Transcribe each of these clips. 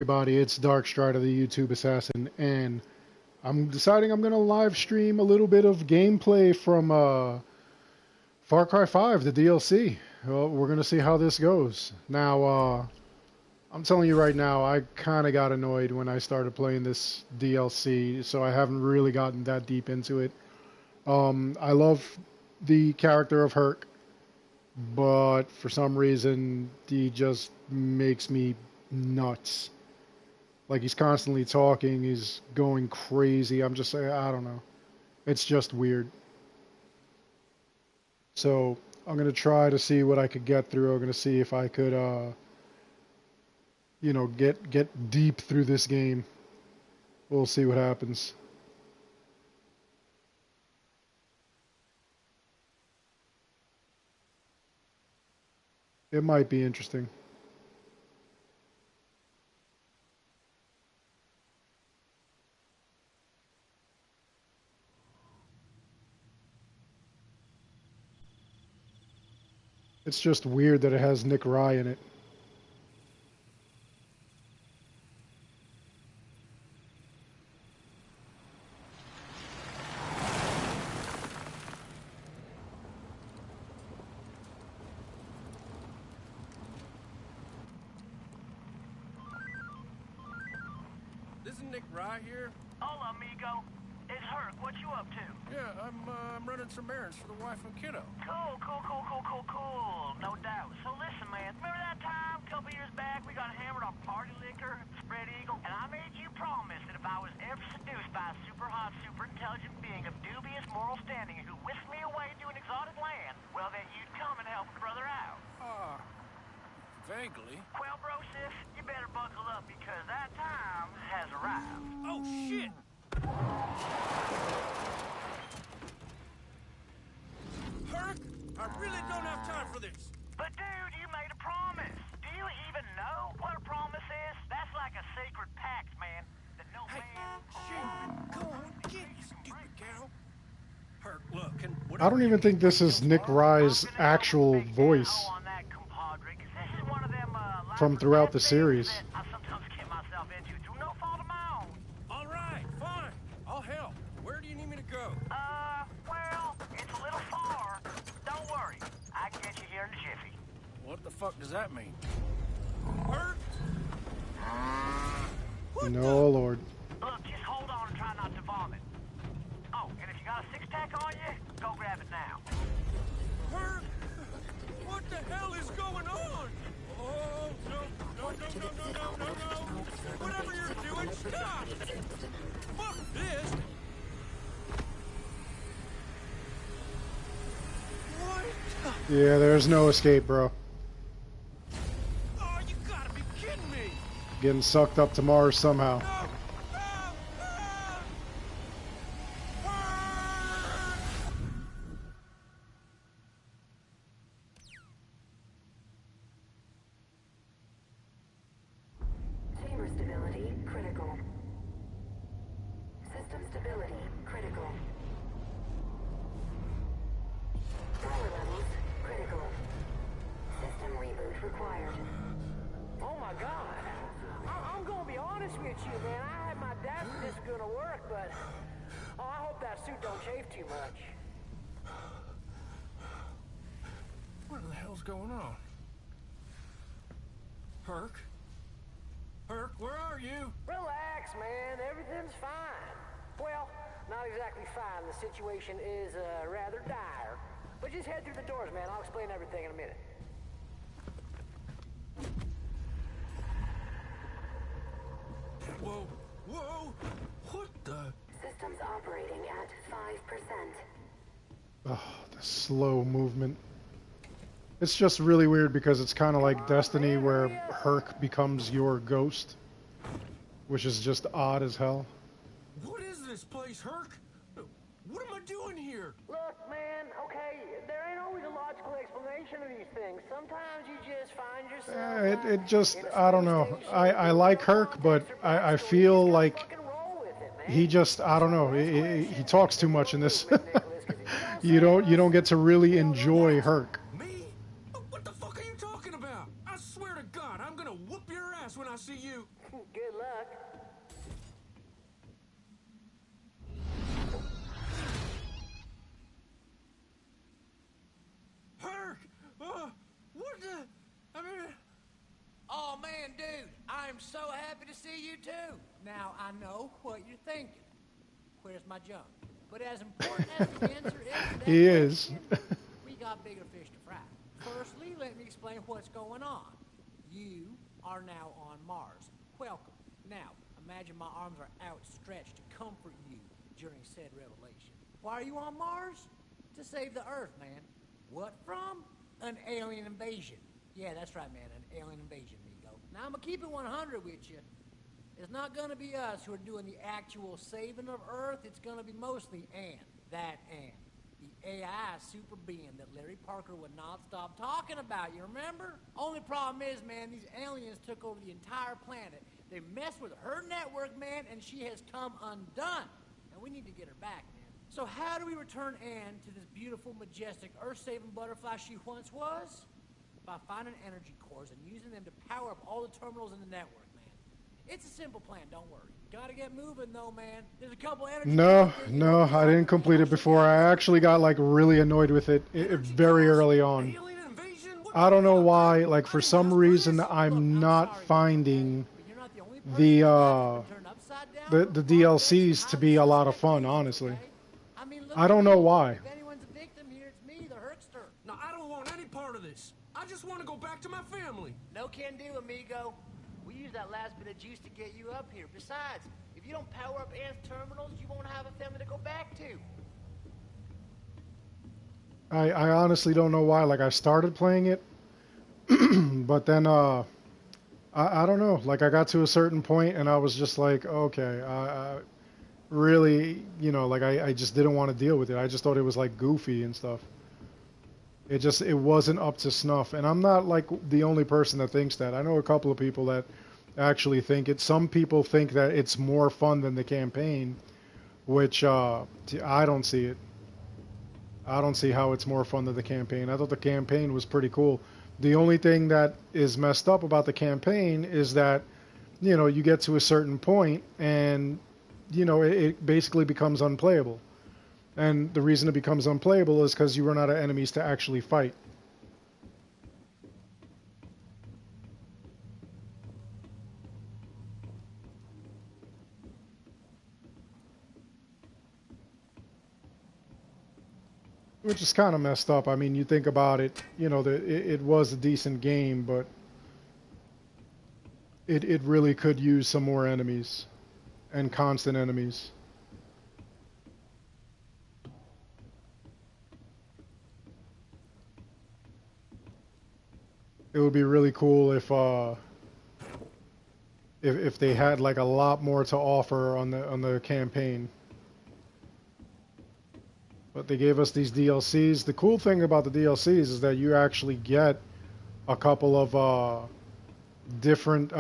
Everybody, it's Darkstrider, the YouTube assassin, and I'm deciding I'm gonna live stream a little bit of gameplay from Far Cry 5, the DLC. Well, we're gonna see how this goes. Now, I'm telling you right now, I kind of got annoyed when I started playing this DLC, so I haven't really gotten that deep into it. I love the character of Herc, but for some reason, he just makes me nuts. Like he's constantly talking, he's going crazy. I'm just saying, I don't know. It's just weird. So I'm gonna try to see what I could get through. I'm gonna see if I could, get deep through this game. We'll see what happens. It might be interesting. It's just weird that it has Nick Rye in it. This is Nick Rye here. Hola, amigo. It's Herc. What you up to? Yeah, I'm running some errands for the wife and kiddo. Cool. No doubt. So listen, man. Remember that time a couple years back we got hammered on party liquor at Spread Eagle? And I made you promise that if I was ever seduced by a super hot, super intelligent being of dubious moral standing who whisked me away to an exotic land, well, then you'd come and help a brother out. Vaguely. Well, bro, sis, you better buckle up because that time has arrived. Oh, shit! Herc, I really don't have time for this. But dude, you made a promise. Do you even know what a promise is? That's like a sacred pact, man. That no Hey, man... shit! Go on, get you stupid cow. Herc, look, I don't even think this is Nick Rye's actual voice from throughout the series. I sometimes get myself into through no fault of my own. All right, fine. I'll help. Where do you need me to go? Well, it's a little far. Don't worry. I can get you here in a jiffy. What the fuck does that mean? Herc? No, Lord. Look, just hold on and try not to vomit. Oh, and if you got a six-pack on you, go grab it now. Herc? What the hell is going on? Oh, no. Whatever you're doing, stop! Fuck this! What? Yeah, there's no escape, bro. Oh, you gotta be kidding me! Getting sucked up to Mars somehow. Chamber stability critical. System stability critical. Power levels critical. System reboot required. Oh my God! I'm gonna be honest with you, man. I had my doubts this is gonna work, but I hope that suit don't chafe too much. What the hell's going on? Herc? Herc, where are you? Relax, man. Everything's fine. Well, not exactly fine. The situation is rather dire. But just head through the doors, man. I'll explain everything in a minute. Whoa! What the? Systems operating at 5%. Oh, the slow movement. It's just really weird because it's kind of like Destiny where Herc becomes your ghost, which is just odd as hell. What is this place, Herc? What am I doing here? Look, man, okay, there ain't always a logical explanation of these things. Sometimes you just find yourself... It just, I don't know. I like Herc, but I feel like he just, I don't know. He talks too much in this. You don't get to really enjoy Herc. Me? What the fuck are you talking about? I swear to God, I'm gonna whoop your ass when I see you. Good luck. Herc! What the... I mean... Oh man, dude, I'm so happy to see you too. Now I know what you're thinking. Where's my junk? But as important as the answer is to that He is. question, we got bigger fish to fry. Firstly, let me explain what's going on. You are now on Mars. Welcome. Now, imagine my arms are outstretched to comfort you during said revelation. Why are you on Mars? To save the Earth, man. What from? An alien invasion. Yeah, that's right, man. An alien invasion, Migo. Now, I'm gonna keep it 100 with you. It's not gonna be us who are doing the actual saving of Earth. It's gonna be mostly Ann. That Ann. The AI super being that Larry Parker would not stop talking about. You remember? Only problem is, man, these aliens took over the entire planet. They messed with her network, man, and she has come undone. And we need to get her back, man. So how do we return Ann to this beautiful, majestic, Earth-saving butterfly she once was? By finding energy cores and using them to power up all the terminals in the network, man. It's a simple plan, don't worry. Gotta get moving, though, man. There's a couple energy No, cores no, I didn't complete it before. I actually got like really annoyed with it very early on. Alien invasion? What I don't know why, like for some reason I'm not finding the the DLCs to be a lot of fun, honestly. I don't know why. If anyone's a victim here, it's me, the Herkster. No, I don't want any part of this. I just want to go back to my family. No can do, amigo. We used that last bit of juice to get you up here. Besides, if you don't power up Ant's terminals, you won't have a family to go back to. I honestly don't know why. Like I started playing it, but then I don't know. Like I got to a certain point and I was just like, okay, I really, you know, like I just didn't want to deal with it. I just thought it was like goofy and stuff. It wasn't up to snuff. And I'm not like the only person that thinks that. I know a couple of people that actually think it. Some people think that it's more fun than the campaign, which I don't see it. I don't see how it's more fun than the campaign. I thought the campaign was pretty cool. The only thing that is messed up about the campaign is that, you know, you get to a certain point and, you know, it basically becomes unplayable. And the reason it becomes unplayable is because you run out of enemies to actually fight. Which is kind of messed up. I mean, you think about it, you know, it was a decent game, but it really could use some more enemies and constant enemies. It would be really cool if they had like a lot more to offer on the campaign. But they gave us these DLCs. The cool thing about the DLCs is that you actually get a couple of different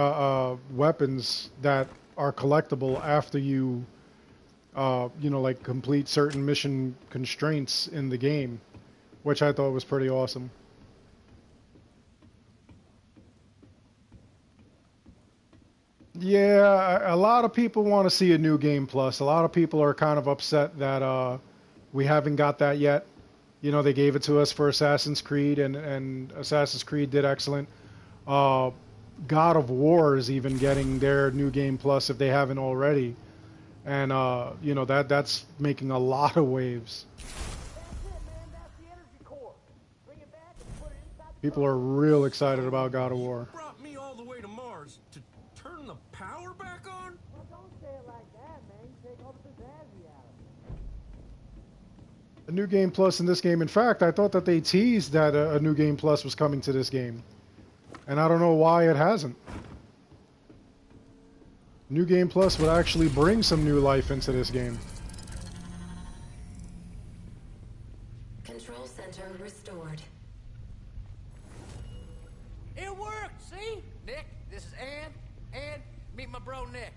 weapons that are collectible after you you know, like complete certain mission constraints in the game, which I thought was pretty awesome. Yeah, a lot of people want to see a new game plus. A lot of people are kind of upset that we haven't got that yet. You know, they gave it to us for Assassin's Creed, and Assassin's Creed did excellent. God of War is even getting their new game plus if they haven't already, and you know that's making a lot of waves. That's it, man. That's the energy core. Bring it back and put it inside the People are real excited about God of War. Brought me all the way to Mars to turn the power back on? Well, don't say it like that, man. You take all the pizzazzy out of it. A new game plus in this game. In fact, I thought that they teased that a new game plus was coming to this game, and I don't know why it hasn't. New game plus would actually bring some new life into this game. Control center restored. It worked, see? Nick, this is Ann. Ann, meet my bro Nick.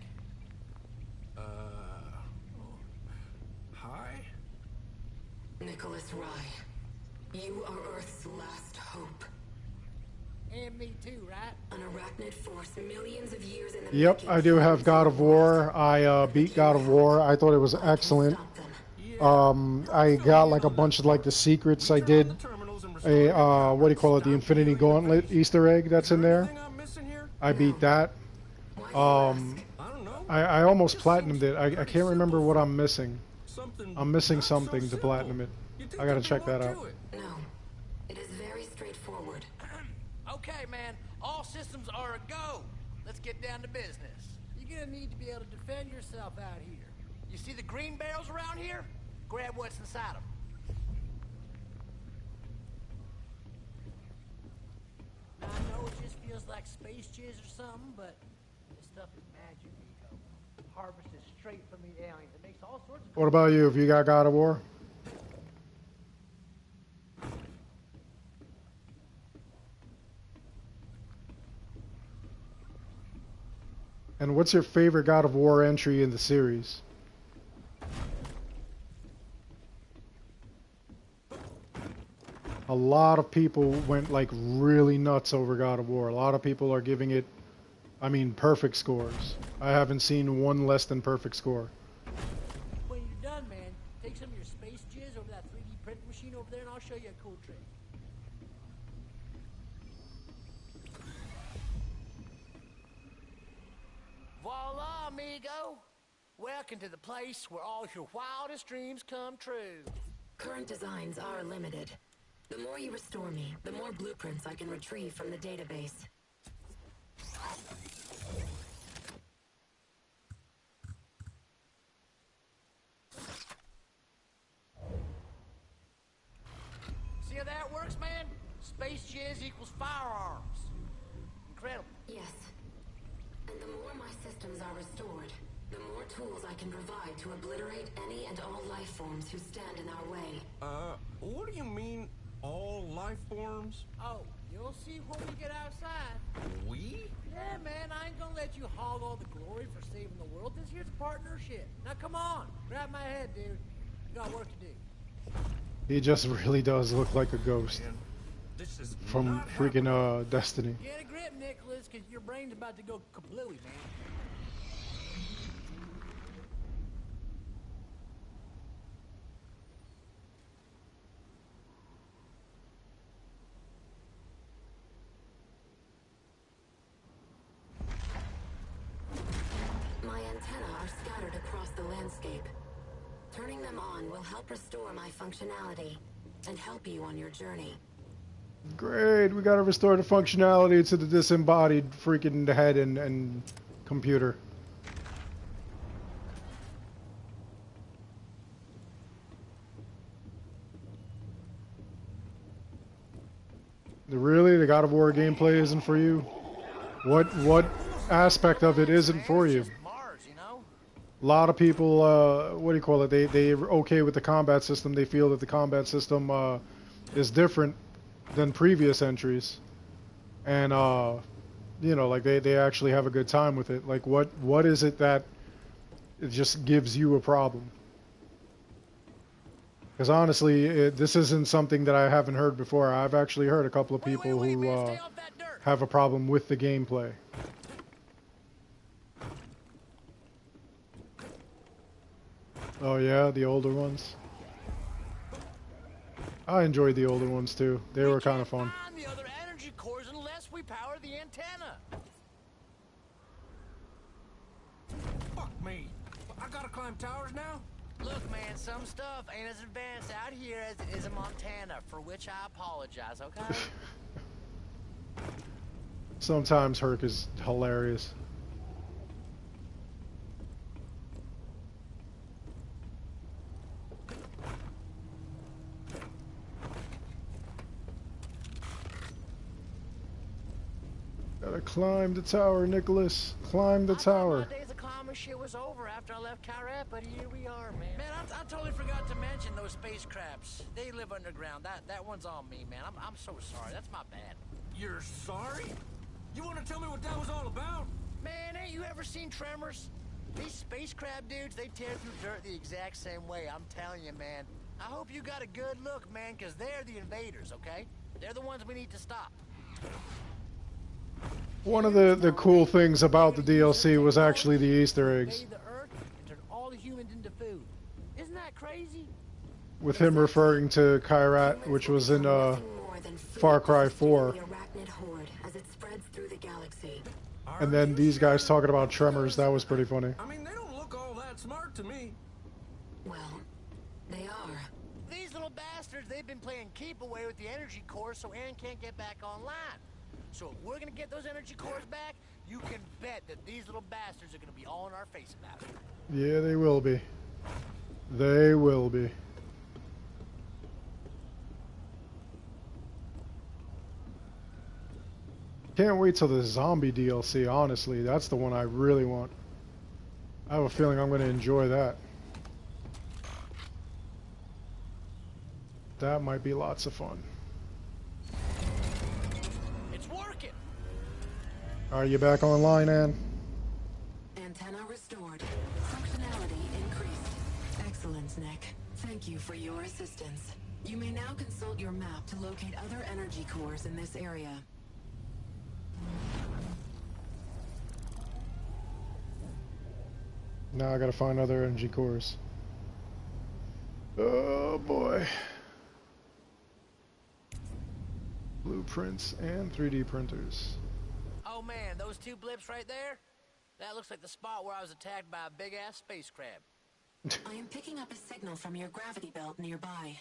Hi? Nicholas Rye, you are Earth's last hope. And me too, right? An arachnid force millions of years in the Yep, making I do have God of War. I beat God of War. I thought it was excellent. Stop them. I got like a bunch of like the secrets. I did a what do you call it? The Infinity Gauntlet Easter egg that's in there. I beat that. I almost platinumed it. I can't remember what I'm missing. I'm missing something to platinum it. I gotta check that out. No. It is very straightforward. Okay, man. All systems are a go. Let's get down to business. You're gonna need to be able to defend yourself out here. You see the green barrels around here? Grab what's inside them. I know it just feels like space jizz or something, but this stuff is magic, Nico. Harvested straight from the aliens. It makes all sorts of... What about you? Have you got God of War? And what's your favorite God of War entry in the series? A lot of people went like really nuts over God of War. A lot of people are giving it, I mean, perfect scores. I haven't seen one less than perfect score. When you're done, man, take some of your space jizz over that 3D print machine over there and I'll show you a cool trick. Voila, amigo! Welcome to the place where all your wildest dreams come true. Current designs are limited. The more you restore me, the more blueprints I can retrieve from the database. See how that works, man? Space jizz equals firearms. Incredible. Yes. And the more my systems are restored, the more tools I can provide to obliterate any and all life forms who stand in our way. What do you mean, all life forms? Oh, you'll see when we get outside. We? Yeah, man, I ain't gonna let you hog all the glory for saving the world. This here's partnership. Now come on, grab my head, dude. You got work to do. He just really does look like a ghost This is from not freaking Destiny. Get a grip, Nicholas, because your brain's about to go kablooey, man. My antennae are scattered across the landscape. Turning them on will help restore my functionality and help you on your journey. Great, we gotta restore the functionality to the disembodied freaking head and computer. Really, the God of War gameplay isn't for you? What aspect of it isn't for you? Mars, you know? A lot of people, what do you call it? They're okay with the combat system. They feel that the combat system is different than previous entries, and you know, like they actually have a good time with it. Like, what is it that it just gives you a problem? Because honestly, this isn't something that I haven't heard before. I've actually heard a couple of people Wait, who man, stay off that dirt. have a problem with the gameplay. Oh yeah, the older ones. I enjoyed the older ones too. They were kind of fun. Find the other energy cores unless we power the antenna. Fuck me. I gotta climb towers now? Look, man, some stuff ain't as advanced out here as it is in Montana, for which I apologize, okay? Sometimes Herc is hilarious. Gotta climb the tower, Nicholas. Climb the tower. I thought my days of climbing shit was over after I left Kyrat, but here we are, man. Man, I totally forgot to mention those space crabs. They live underground. That one's on me, man. I'm so sorry. That's my bad. You're sorry? You wanna tell me what that was all about? Man, ain't you ever seen Tremors? These space crab dudes, they tear through dirt the exact same way. I'm telling you, man. I hope you got a good look, man, because they're the invaders, okay? They're the ones we need to stop. One of the cool things about the DLC was actually the Easter eggs. The Earth and turn all the humans into food. Isn't that crazy? With him referring to Kyrat, which was in Far Cry 4. And then these guys talking about Tremors, that was pretty funny. I mean, they don't look all that smart to me. Well, they are. These little bastards, they've been playing keep away with the energy cores so Ann can't get back online. So if we're gonna get those energy cores back, you can bet that these little bastards are gonna be all in our face about it. Yeah, they will be. They will be. Can't wait till the zombie DLC, honestly. That's the one I really want. I have a feeling I'm going to enjoy that. That might be lots of fun. It's working! Are you back online, Ann? Antenna restored. Functionality increased. Excellent, Nick. Thank you for your assistance. You may now consult your map to locate other energy cores in this area. Now I gotta find other energy cores. Oh boy. Blueprints and 3D printers. Oh man, those two blips right there? That looks like the spot where I was attacked by a big-ass space crab. I am picking up a signal from your gravity belt nearby.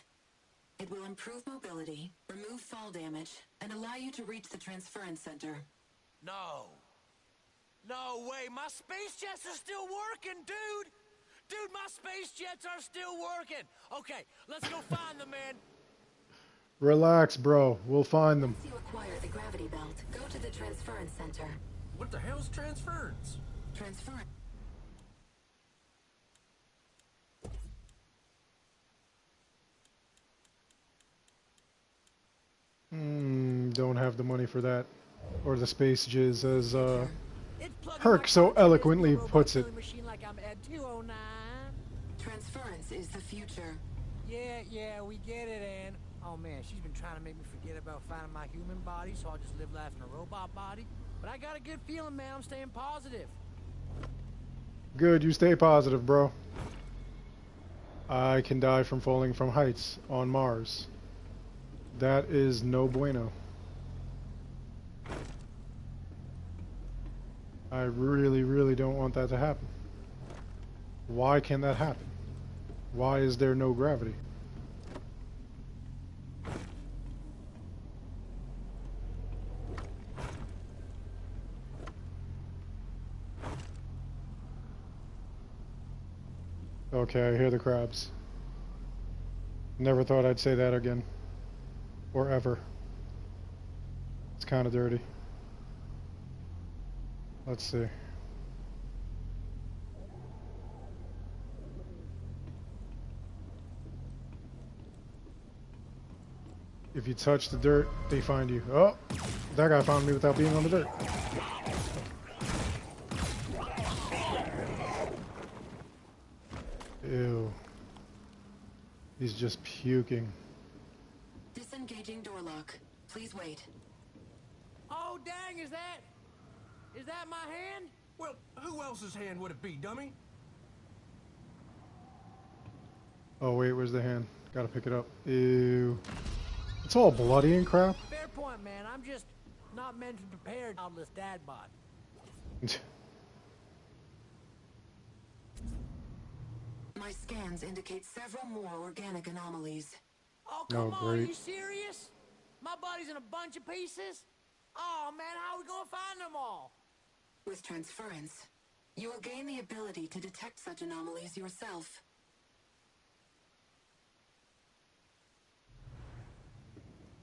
It will improve mobility, remove fall damage, and allow you to reach the transference center. No. No way, my space jets are still working, dude! Dude, my space jets are still working! Okay, let's go find them, man. Relax, bro. We'll find them. Once you acquire the gravity belt, go to the transference center. What the hell's transference? Transfer. Don't have the money for that. Or the space jizz, as It's plugging Herc my so car to this eloquently robot puts it. killing machine like I'm Ed 209. Transference is the future. Yeah, we get it, Ann. Oh man, she's been trying to make me forget about finding my human body, so I'll just live life in a robot body. But I got a good feeling, man. I'm staying positive. Good, you stay positive, bro. I can die from falling from heights on Mars. That is no bueno. I really, really don't want that to happen. Why can that happen? Why is there no gravity? Okay, I hear the crabs. Never thought I'd say that again. Or ever. It's kind of dirty. Let's see. If you touch the dirt, they find you. Oh, that guy found me without being on the dirt. Ew. He's just puking. Disengaging door lock. Please wait. Oh dang, is that my hand? Well, who else's hand would it be, dummy? Oh wait, where's the hand? Gotta pick it up. Ew. It's all bloody and crap. Fair point, man. I'm just not mentally prepared. Childless dad bod. My scans indicate several more organic anomalies. Oh, come Oh, on, are great. you serious? My body's in a bunch of pieces? Oh, man, how are we gonna find them all? With transference, you will gain the ability to detect such anomalies yourself.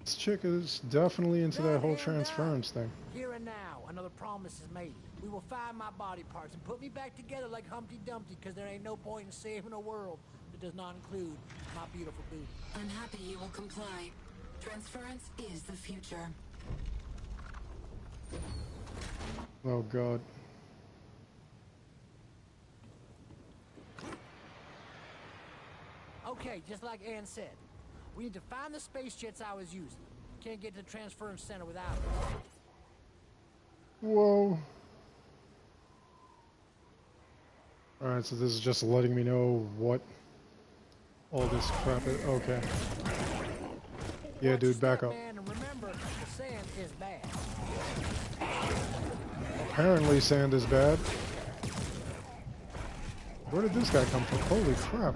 This chick is definitely into that whole Not hand transference up. thing. Here and now, another promise is made. We will find my body parts and put me back together like Humpty Dumpty, because there ain't no point in saving a world that does not include my beautiful booty. I'm happy you will comply. Transference is the future. Oh god. Okay, just like Ann said, we need to find the space jets I was using. Can't get to the transference center without them. Whoa. Alright, so this is just letting me know what all this crap is. Okay. Yeah, Watch your dude, back step, up. man, and remember, the sand is bad. Apparently sand is bad. Where did this guy come from? Holy crap.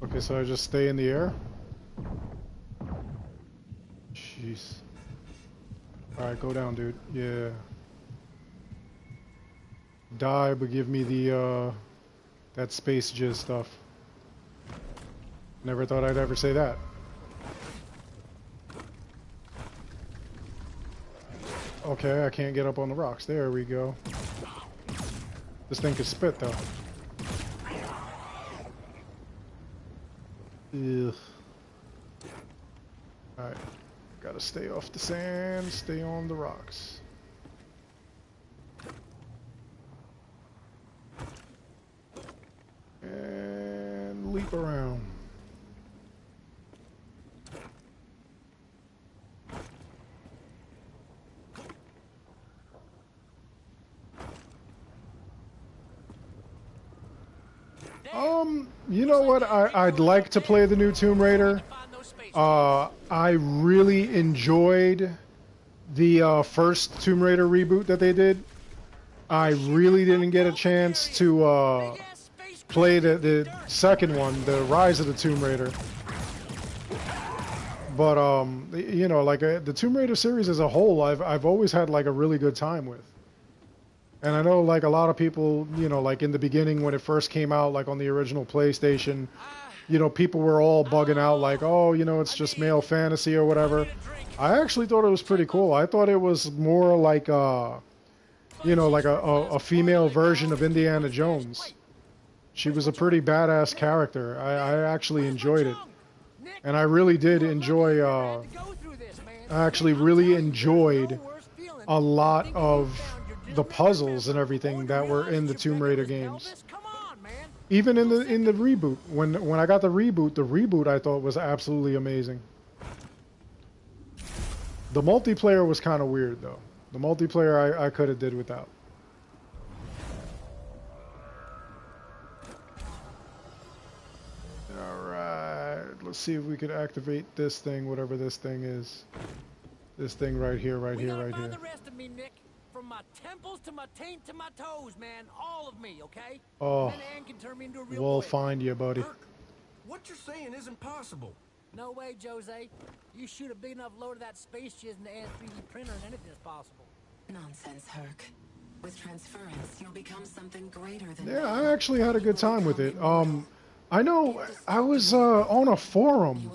Okay, so I just stay in the air? Jeez. Alright, go down, dude. Yeah. Die, but give me the, that space jizz stuff. Never thought I'd ever say that. Okay, I can't get up on the rocks. There we go. This thing can spit, though. Ugh. Alright. Gotta stay off the sand, stay on the rocks. And leap around. You know what? I'd like to play the new Tomb Raider. I really enjoyed the first Tomb Raider reboot that they did. I really didn't get a chance to play the second one, the Rise of the Tomb Raider. But you know, like the Tomb Raider series as a whole, I've always had like a really good time with. And I know like a lot of people, you know, like in the beginning when it first came out, like on the original PlayStation, you know, people were all bugging out like, oh, you know, it's just male fantasy or whatever. I actually thought it was pretty cool. I thought it was more like, you know, like a female version of Indiana Jones. She was a pretty badass character. I actually enjoyed it. And I really did enjoy, I actually really enjoyed a lot of the puzzles and everything that were in the Tomb Raider games. Even in the reboot, when I got the reboot I thought was absolutely amazing. The multiplayer was kind of weird though. The multiplayer I could have did without. Alright, let's see if we could activate this thing, whatever this thing is. This thing right here, right here, right here. The rest of me, Nick. From my temples to my taint to my toes, man. All of me, okay? Oh, then Ann can turn me into a real we'll boy. find you, buddy. What you're saying isn't possible. No way, Jose. You shoot a big enough load of that space jizz in the Ann's 3D printer and anything's possible. Nonsense, Herc. With transference, you'll become something greater than... Yeah, I actually had a good time with it. I know I was on a forum,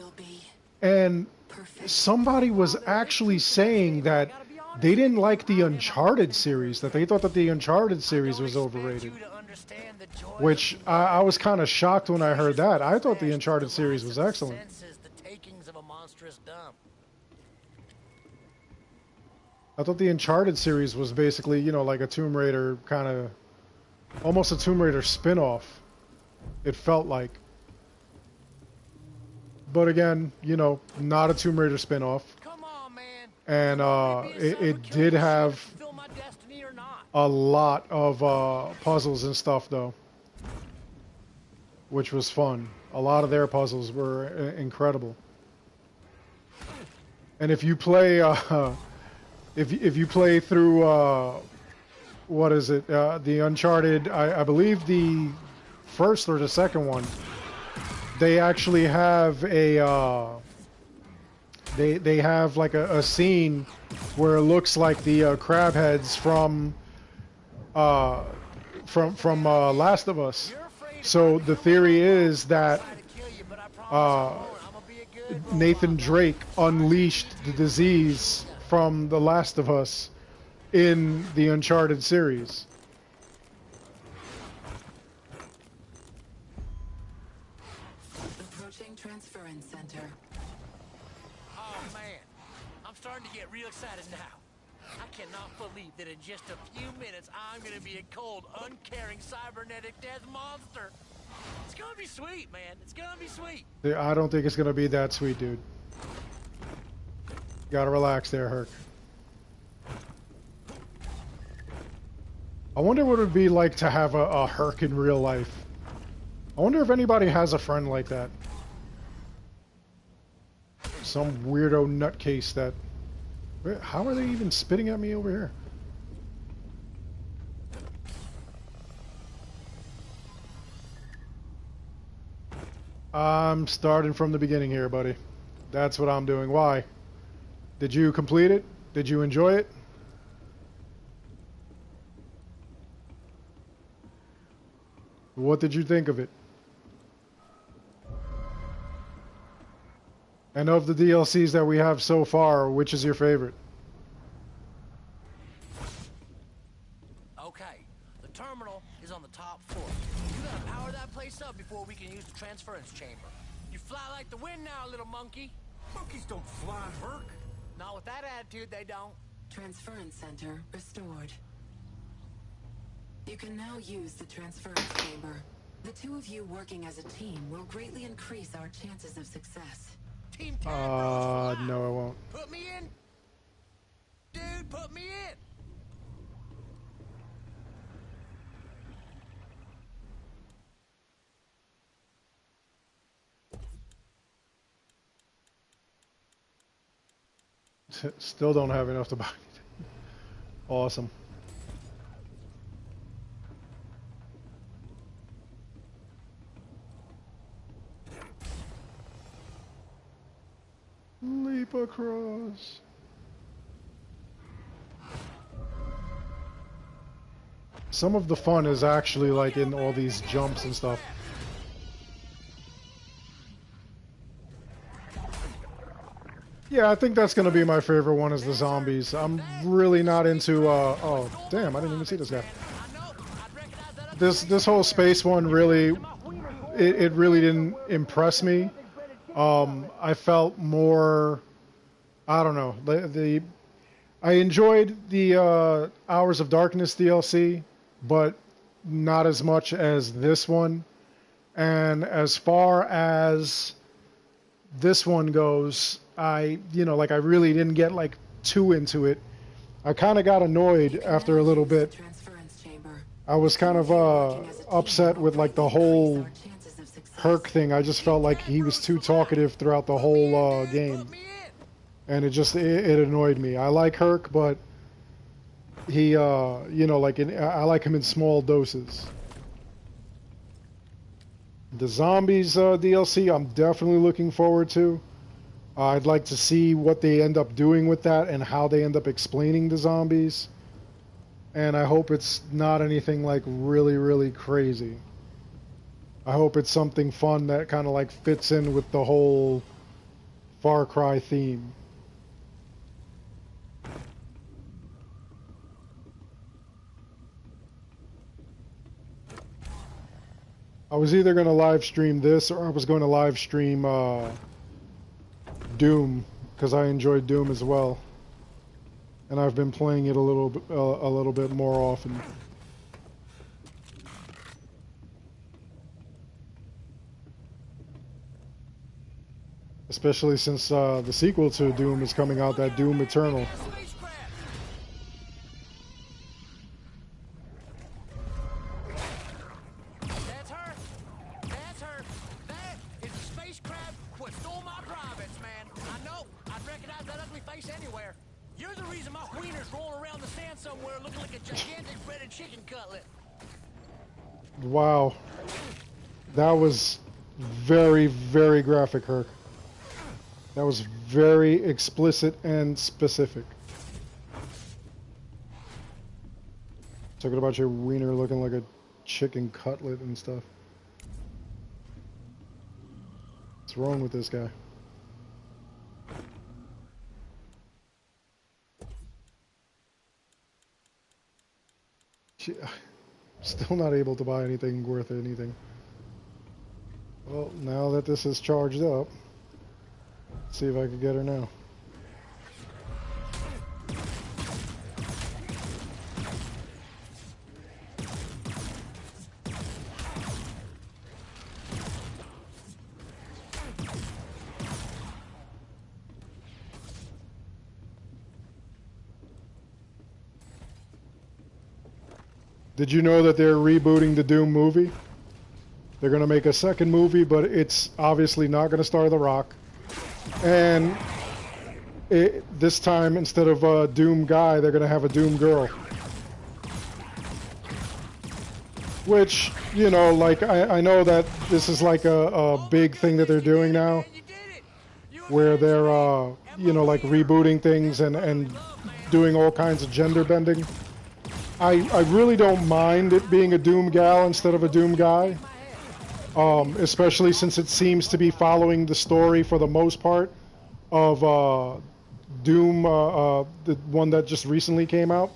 and somebody was actually saying that they didn't like the Uncharted series, that they thought that the Uncharted series was overrated. Which I was kind of shocked when I heard that. I thought the Uncharted series was excellent. I thought the Uncharted series was basically, you know, like a Tomb Raider kind of, almost a Tomb Raider spin-off. It felt like. But again, you know, not a Tomb Raider spin-off. And it did have a lot of puzzles and stuff, though, which was fun. A lot of their puzzles were incredible. And if you play, if you play through, what is it? The Uncharted, I believe the first or the second one, they actually have a. They have like a scene where it looks like the crab heads from Last of Us. So the theory is that Nathan Drake unleashed the disease from The Last of Us in the Uncharted series. Approaching transference center. Starting to get real excited now. I cannot believe that in just a few minutes I'm gonna be a cold, uncaring, cybernetic death monster. It's gonna be sweet, man. It's gonna be sweet. I don't think it's gonna be that sweet, dude. Gotta relax there, Herc. I wonder what it would be like to have a Herc in real life. I wonder if anybody has a friend like that. Some weirdo nutcase that... How are they even spitting at me over here? I'm starting from the beginning here, buddy. That's what I'm doing. Why? Did you complete it? Did you enjoy it? What did you think of it? And of the DLCs that we have so far, which is your favorite? Okay, the terminal is on the top floor. You gotta power that place up before we can use the transference chamber. You fly like the wind now, little monkey. Monkeys don't fly, Herc. Not with that attitude, they don't. Transference center restored. You can now use the transference chamber. The two of you working as a team will greatly increase our chances of success. Team Tadpoles fly. No, I won't. Put me in. Dude, put me in. Still don't have enough to buy it. Awesome. Leap across. Some of the fun is actually like in all these jumps and stuff. Yeah, I think that's gonna be my favorite one is the zombies. I'm really not into oh damn, I didn't even see this guy. This whole space one really it really didn't impress me. I felt more, I don't know, I enjoyed the Hours of Darkness DLC, but not as much as this one. And as far as this one goes, I really didn't get like too into it. I kind of got annoyed after a little bit. I was kind of upset with like the whole Herc thing. I just felt like he was too talkative throughout the whole game, and it annoyed me. I like Herc, but he I like him in small doses. The zombies DLC I'm definitely looking forward to. I'd like to see what they end up doing with that and how they end up explaining the zombies. And I hope it's not anything like really, really crazy. I hope it's something fun that kind of like fits in with the whole Far Cry theme. I was either going to live stream this or I was going to live stream Doom, because I enjoyed Doom as well, and I've been playing it a little bit more often. Especially since the sequel to Doom is coming out, that Doom Eternal. Wow, that was very, very graphic, Herc. That was very explicit and specific. Talking about your wiener looking like a chicken cutlet and stuff. What's wrong with this guy? Still not able to buy anything worth anything. Well, now that this is charged up, let's see if I can get her now. Did you know that they're rebooting the Doom movie? They're going to make a second movie, but it's obviously not going to star The Rock. And this time, instead of a Doom guy, they're going to have a Doom girl. Which, you know, like, I know that this is like a big thing that they're doing now, where they're, you know, like rebooting things and doing all kinds of gender bending. I really don't mind it being a Doom gal instead of a Doom guy, especially since it seems to be following the story for the most part of Doom, the one that just recently came out.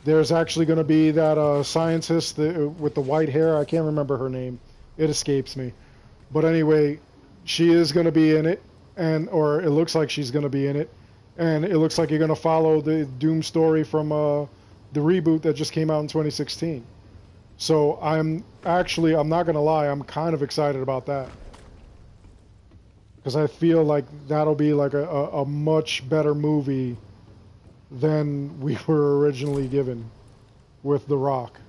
There's actually going to be that scientist with the white hair. I can't remember her name. It escapes me. But anyway, she is going to be in it, or it looks like she's going to be in it. And it looks like you're going to follow the Doom story from the reboot that just came out in 2016. So I'm not going to lie, I'm kind of excited about that. Because I feel like that'll be like a much better movie than we were originally given with The Rock.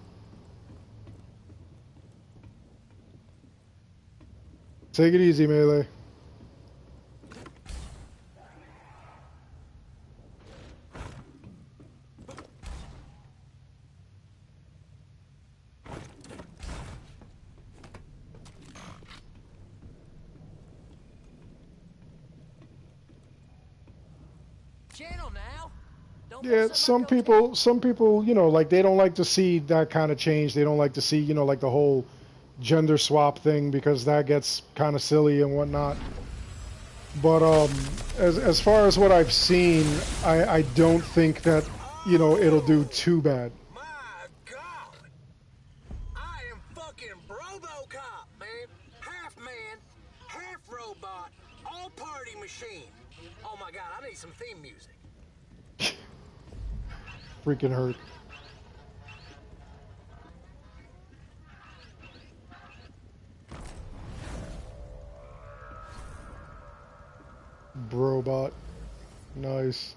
Take it easy, Melee. Channel now. Don't Yeah, some people, you know, like they don't like to see that kind of change. They don't like to see, you know, like the whole gender swap thing because that gets kind of silly and whatnot. But as far as what I've seen, I don't think that, you know, it'll do too bad. My God! I am fucking Robocop, man. Half man, half robot, all party machine. Oh my God, I need some theme music. Freaking hurt. Brobot. Nice.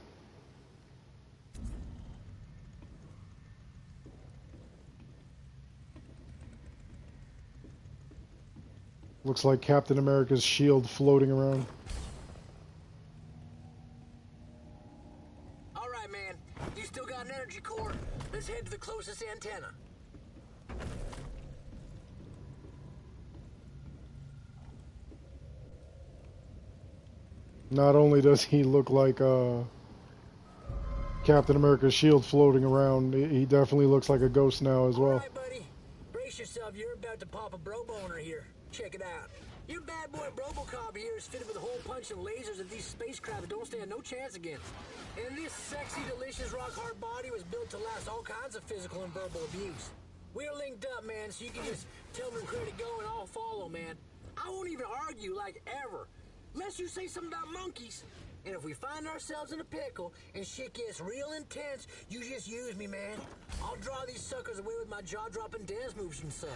Looks like Captain America's shield floating around. All right, man. You still got an energy core? Let's head to the closest antenna. Not only does he look like Captain America's shield floating around, he definitely looks like a ghost now as well. All right, buddy. Brace yourself. You're about to pop a bro-boner here. Check it out. Your bad boy Robocop here is fitted with a hole punch and lasers that these spacecraft don't stand no chance against. And this sexy, delicious, rock-hard body was built to last all kinds of physical and verbal abuse. We're linked up, man, so you can just tell me where to go and I'll follow, man. I won't even argue, like, ever. Unless you say something about monkeys. And if we find ourselves in a pickle and shit gets real intense, you just use me, man. I'll draw these suckers away with my jaw-dropping dance moves and such.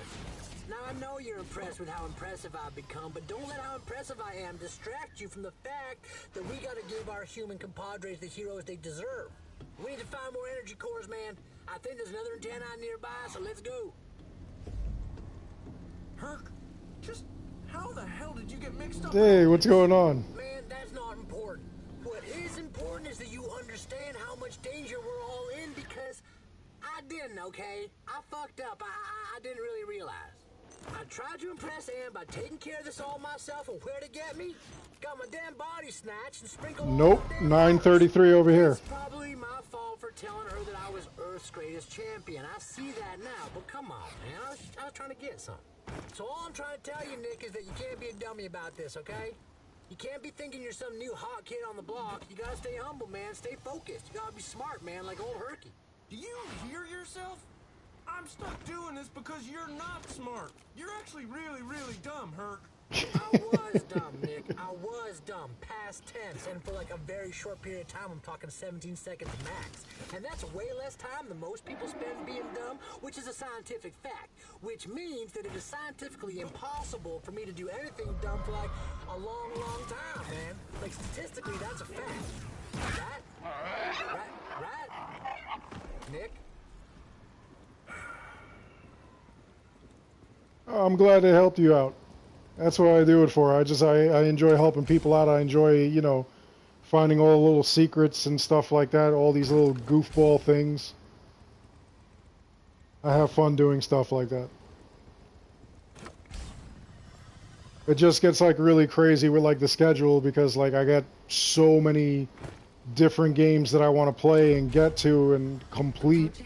Now, I know you're impressed with how impressive I've become, but don't let how impressive I am distract you from the fact that we gotta give our human compadres the heroes they deserve. We need to find more energy cores, man. I think there's another antenna nearby, so let's go. Herc, just how the hell did you get mixed up? Hey, what's going on? Man, that's not important. What is important is that you understand how much danger we're all in because I didn't, okay? I fucked up. I didn't really realize. I tried to impress Ann by taking care of this all myself, and where to get me? Got my damn body snatched and sprinkled all Nope, over the damn 933 over here. It's probably my fault for telling her that I was Earth's greatest champion. I see that now, but come on, man. I was trying to get something. So all I'm trying to tell you, Nick, is that you can't be a dummy about this, okay? You can't be thinking you're some new hot kid on the block. You gotta stay humble, man. Stay focused. You gotta be smart, man, like old Herky. Do you hear yourself? I'm stuck doing this because you're not smart. You're actually really, really dumb, Herc. I was dumb, Nick. I was dumb. Past tense. And for like a very short period of time, I'm talking 17 seconds max. And that's way less time than most people spend being dumb, which is a scientific fact. Which means that it is scientifically impossible for me to do anything dumb for like a long, long time, man. Like statistically, that's a fact. Right? Right? Nick? I'm glad it helped you out. That's what I do it for. I enjoy helping people out. I enjoy, you know, finding all the little secrets and stuff like that, all these little goofball things. I have fun doing stuff like that. It just gets like really crazy with like the schedule because like I got so many different games that I want to play and get to and complete,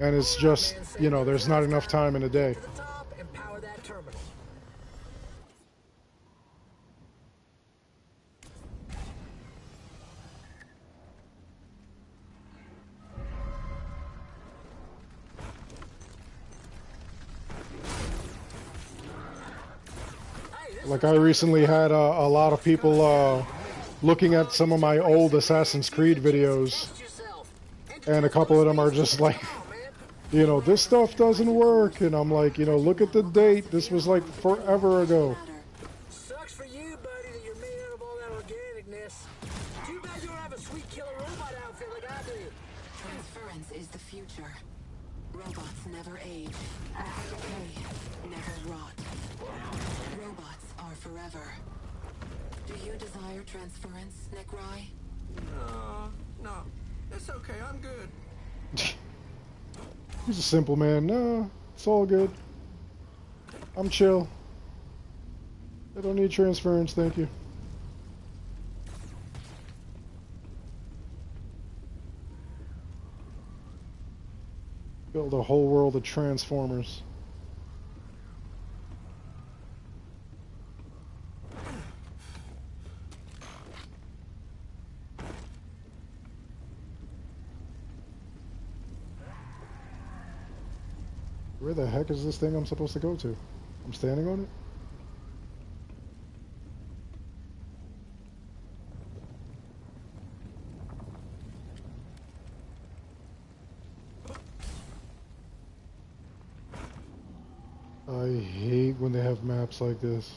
and it's just, you know, there's not enough time in a day. Like I recently had a lot of people looking at some of my old Assassin's Creed videos, and a couple of them are just like, you know, this stuff doesn't work, and I'm like, you know, look at the date, this was like forever ago. Sucks for you, buddy, that you're made out of all that organicness. Too bad you don't have a sweet killer robot outfit like I do. Transference is the future. Robots never age, never decay, never rot. Robots are forever. Do you desire transference, Necrai? No. It's okay, I'm good. He's a simple man. No, it's all good. I'm chill. I don't need transference, thank you. Build a whole world of Transformers. Where the heck is this thing I'm supposed to go to? I'm standing on it? I hate when they have maps like this.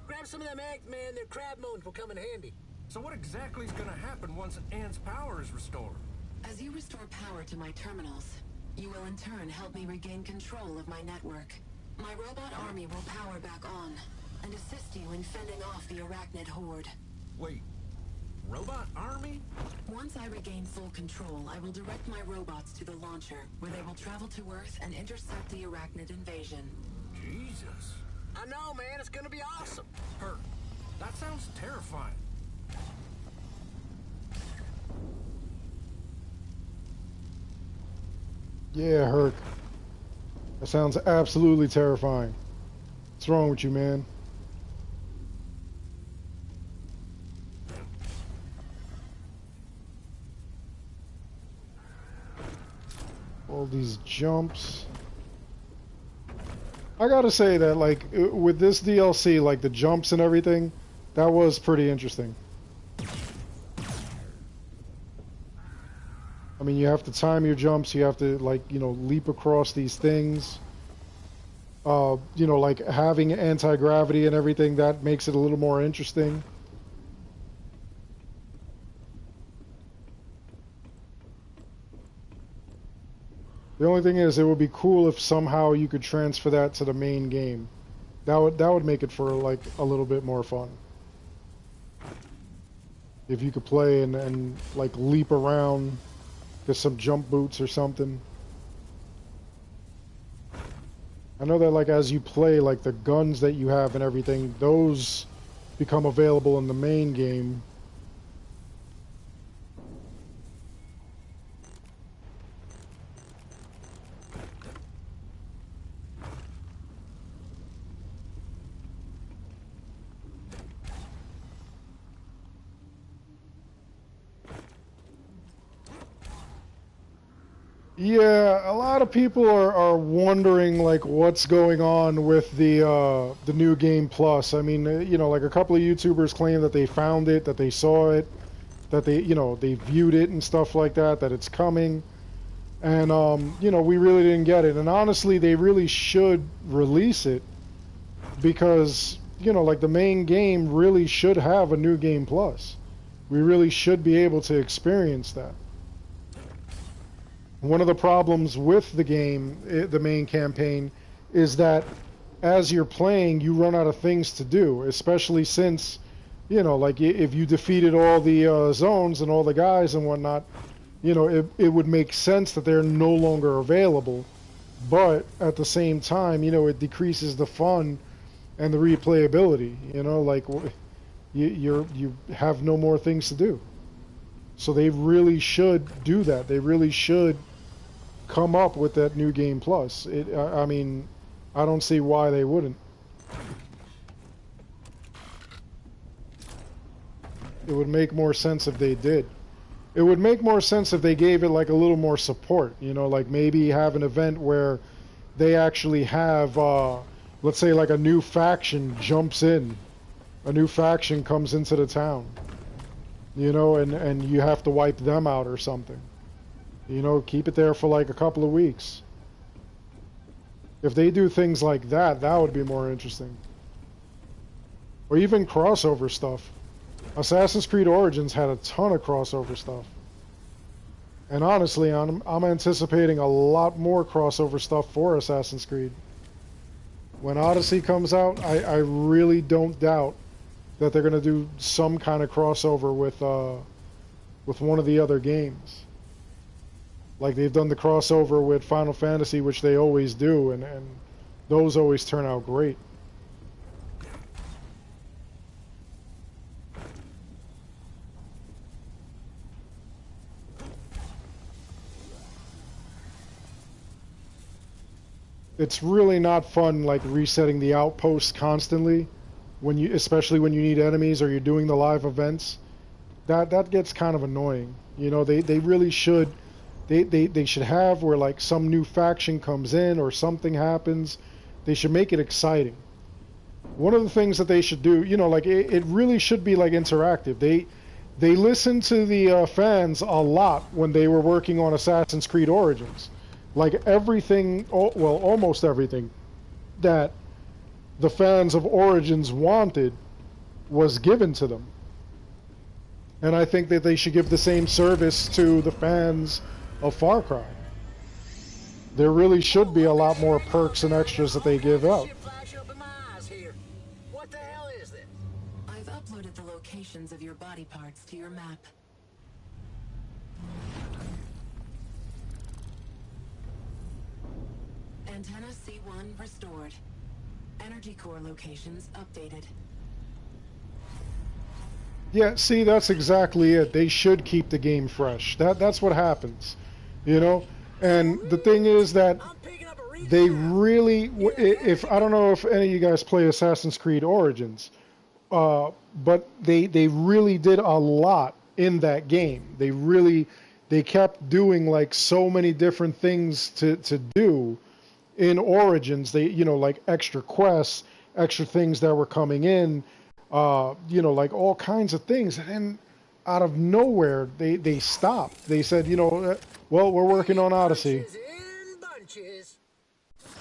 Grab some of them eggs, man. Their crab moans will come in handy. So what exactly is gonna happen once Ant's power is restored? As you restore power to my terminals, you will in turn help me regain control of my network. My robot army will power back on, and assist you in fending off the Arachnid horde. Wait, robot army? Once I regain full control, I will direct my robots to the launcher, where they will travel to Earth and intercept the Arachnid invasion. Jesus. I know, man. It's gonna be awesome. Hurt. That sounds terrifying. Yeah, Herc. That sounds absolutely terrifying. What's wrong with you, man? All these jumps. I gotta say that, like, with this DLC, like, the jumps and everything, that was pretty interesting. I mean, you have to time your jumps, you have to, like, you know, leap across these things. You know, like, having anti-gravity and everything, that makes it a little more interesting. The only thing is, it would be cool if somehow you could transfer that to the main game. That would make it for, like, a little bit more fun. If you could play and like, leap around. Get some jump boots or something. I know that, like, as you play, like, the guns that you have and everything, those become available in the main game. Yeah, a lot of people are wondering, like, what's going on with the new game plus. I mean, you know, like, a couple of YouTubers claim that they found it, that they saw it, that they, you know, they viewed it and stuff like that, that it's coming. And, you know, we really didn't get it. And honestly, they really should release it because, you know, like, the main game really should have a new game plus. We really should be able to experience that. one of the problems with the game, the main campaign, is that as you're playing, you run out of things to do, especially since, you know, like if you defeated all the zones and all the guys and whatnot, you know, it would make sense that they're no longer available. But at the same time, you know, it decreases the fun and the replayability. You know, like you have no more things to do. So they really should do that. They really should come up with that New Game Plus. I mean, I don't see why they wouldn't. It would make more sense if they did. It would make more sense if they gave it like a little more support, you know, like maybe have an event where they actually have, let's say like a new faction jumps in, a new faction comes into the town, you know, and you have to wipe them out or something. You know, keep it there for like a couple of weeks. If they do things like that, that would be more interesting. Or even crossover stuff. Assassin's Creed Origins had a ton of crossover stuff. And honestly, I'm anticipating a lot more crossover stuff for Assassin's Creed. When Odyssey comes out, I really don't doubt that they're going to do some kind of crossover with one of the other games. Like they've done the crossover with Final Fantasy, which they always do, and those always turn out great. It's really not fun, like resetting the outpost constantly, especially when you need enemies or you're doing the live events. That gets kind of annoying. You know, they really should. They should have where like some new faction comes in or something happens. They should make it exciting. One of the things that they should do, you know, like it really should be like interactive. They listened to the fans a lot when they were working on Assassin's Creed Origins. Like everything, well, almost everything that the fans of Origins wanted was given to them. And I think that they should give the same service to the fans of Far Cry. There really should be a lot more perks and extras that they give out. What the hell is this? I've uploaded the locations of your body parts to your map. Antenna C1 restored. Energy core locations updated. Yeah, see, that's exactly it. They should keep the game fresh. That's what happens, you know? And the thing is that they really, if I don't know if any of you guys play Assassin's Creed Origins, but they really did a lot in that game. They kept doing like so many different things to do in Origins. They, you know, like extra quests, extra things that were coming in, you know, like all kinds of things. And then out of nowhere, they stopped. They said, you know, well, we're working on Odyssey.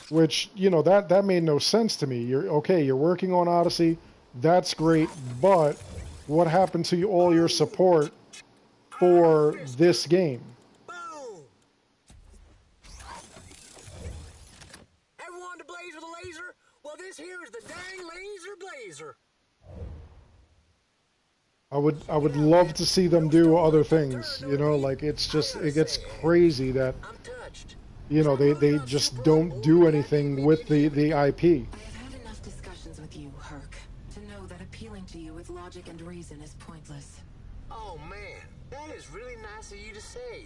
Which, you know, that made no sense to me. You're working on Odyssey. That's great. But what happened to all your support for this game? Everyone to blaze with a laser? Well, this here is the dang laser blazer. I would love to see them do other things, you know, like it's just, it gets crazy that, you know, they just don't do anything with the IP. I have had enough discussions with you, Herc, to know that appealing to you with logic and reason is pointless. Oh man, that is really nice of you to say.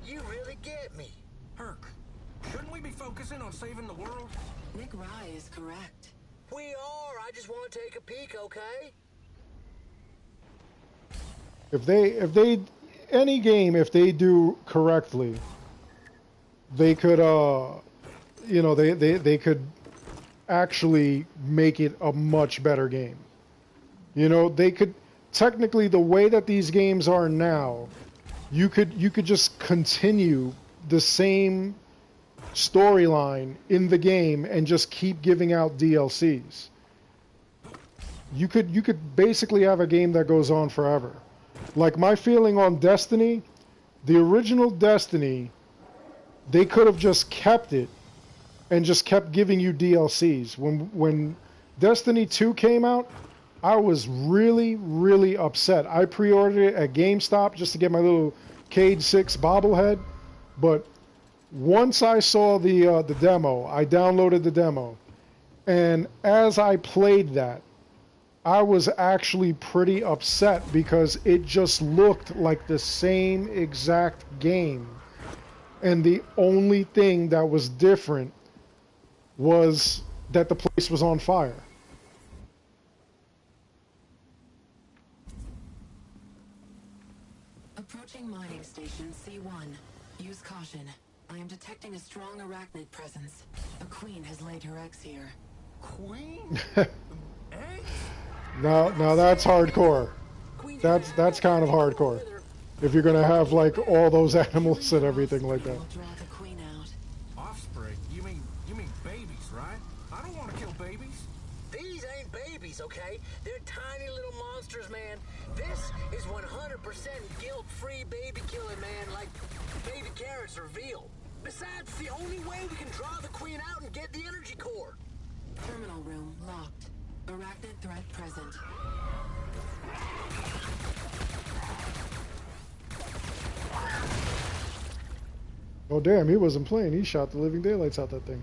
You really get me. Herc, shouldn't we be focusing on saving the world? Nick Rye is correct. We are. I just want to take a peek, okay? If they, any game, if they do correctly, they could, you know, they could actually make it a much better game. You know, they could, technically the way that these games are now, you could just continue the same storyline in the game and just keep giving out DLCs. You could basically have a game that goes on forever. Like my feeling on Destiny, the original Destiny they could have just kept it and just kept giving you DLCs. When Destiny 2 came out, I was really, really upset. I pre-ordered it at GameStop just to get my little Cade 6 bobblehead, but once I saw the demo, I downloaded the demo, and as I played that, I was actually pretty upset because it just looked like the same exact game, and the only thing that was different was that the place was on fire. Approaching mining station C1. Use caution. I am detecting a strong arachnid presence. A queen has laid her eggs here. Queen? Eggs? Now that's hardcore. That's kind of hardcore. If you're gonna have like all those animals and everything like that. We'll draw the queen out. Offspring? You mean babies, right? I don't want to kill babies. These ain't babies, okay? They're tiny little monsters, man. This is 100% guilt-free baby killing, man, like baby carrots or veal. Besides, it's the only way we can draw the queen out and get the energy core. Terminal room locked. Arachnid threat present. Oh damn, he wasn't playing. He shot the living daylights out that thing.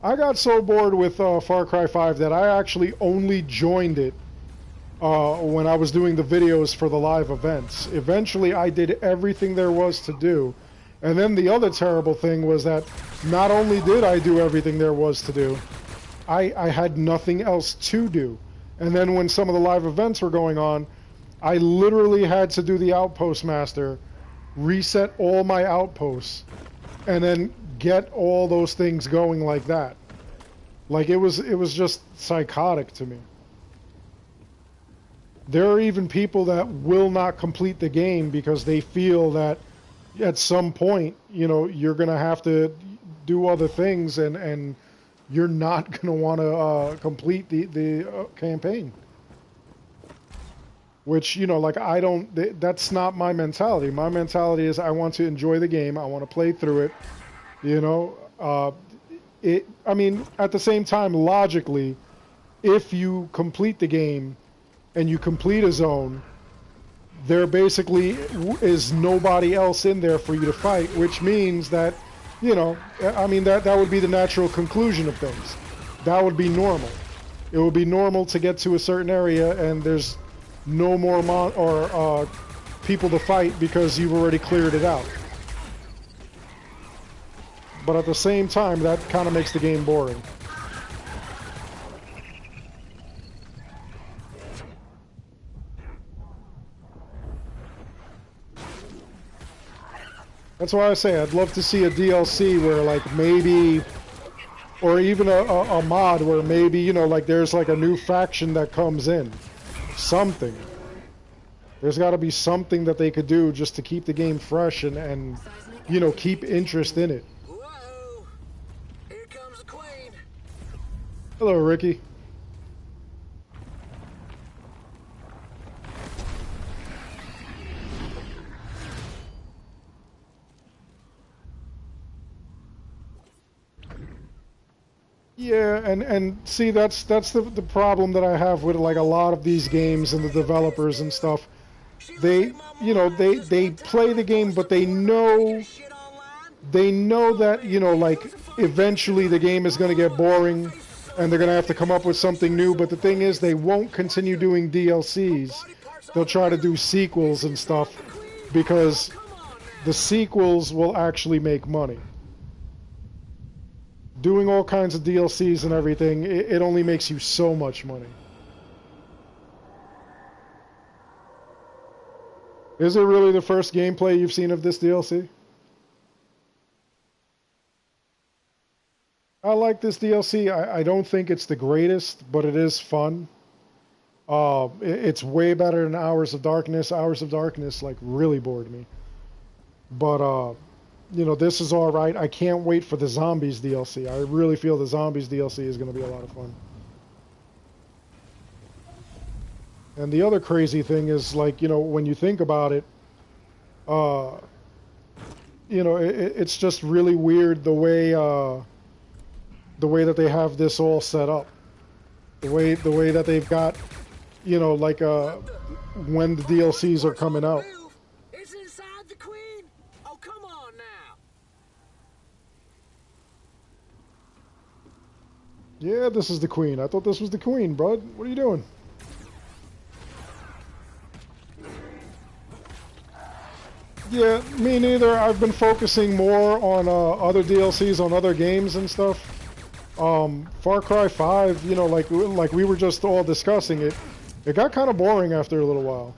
I got so bored with Far Cry 5 that I actually only joined it when I was doing the videos for the live events. Eventually I did everything there was to do. And then the other terrible thing was that not only did I do everything there was to do, I had nothing else to do. And then when some of the live events were going on, I literally had to do the Outpost Master, reset all my outposts, and then get all those things going like that. Like it was just psychotic to me. There are even people that will not complete the game because they feel that at some point, you know, you're going to have to do other things and you're not going to want to complete the campaign. Which, you know, like that's not my mentality. My mentality is I want to enjoy the game. I want to play through it. You know, I mean, at the same time, logically, if you complete the game and you complete a zone, there basically is nobody else in there for you to fight, which means that, you know, I mean, that would be the natural conclusion of things. That would be normal. It would be normal to get to a certain area and there's no more people to fight because you've already cleared it out. But at the same time, that kind of makes the game boring. That's why I say I'd love to see a DLC where, like, maybe, or even a mod where maybe, you know, like there's like a new faction that comes in. Something. There's got to be something that they could do just to keep the game fresh and you know, keep interest in it. Whoa! Here comes the queen. Hello, Ricky. Yeah, and see, that's the problem that I have with like a lot of these games and the developers and stuff. They, you know, they play the game, but they know that, you know, like eventually the game is going to get boring and they're going to have to come up with something new. But the thing is, they won't continue doing DLCs. They'll try to do sequels and stuff because the sequels will actually make money. Doing all kinds of DLCs and everything, it only makes you so much money. Is it really the first gameplay you've seen of this DLC? I like this DLC. I don't think it's the greatest, but it is fun. It's way better than Hours of Darkness. Hours of Darkness, like, really bored me. But, you know, this is all right. I can't wait for the Zombies DLC. I really feel the Zombies DLC is going to be a lot of fun. And the other crazy thing is, like, you know, when you think about it, you know, it's just really weird the way that they have this all set up, the way that they've got, you know, like when the DLCs are coming out. It's inside the Queen. Oh, come on now. Yeah, this is the Queen. I thought this was the Queen, bud. What are you doing? Yeah, me neither. I've been focusing more on other DLCs on other games and stuff. Far Cry 5, you know, like we were just all discussing it, it got kind of boring after a little while.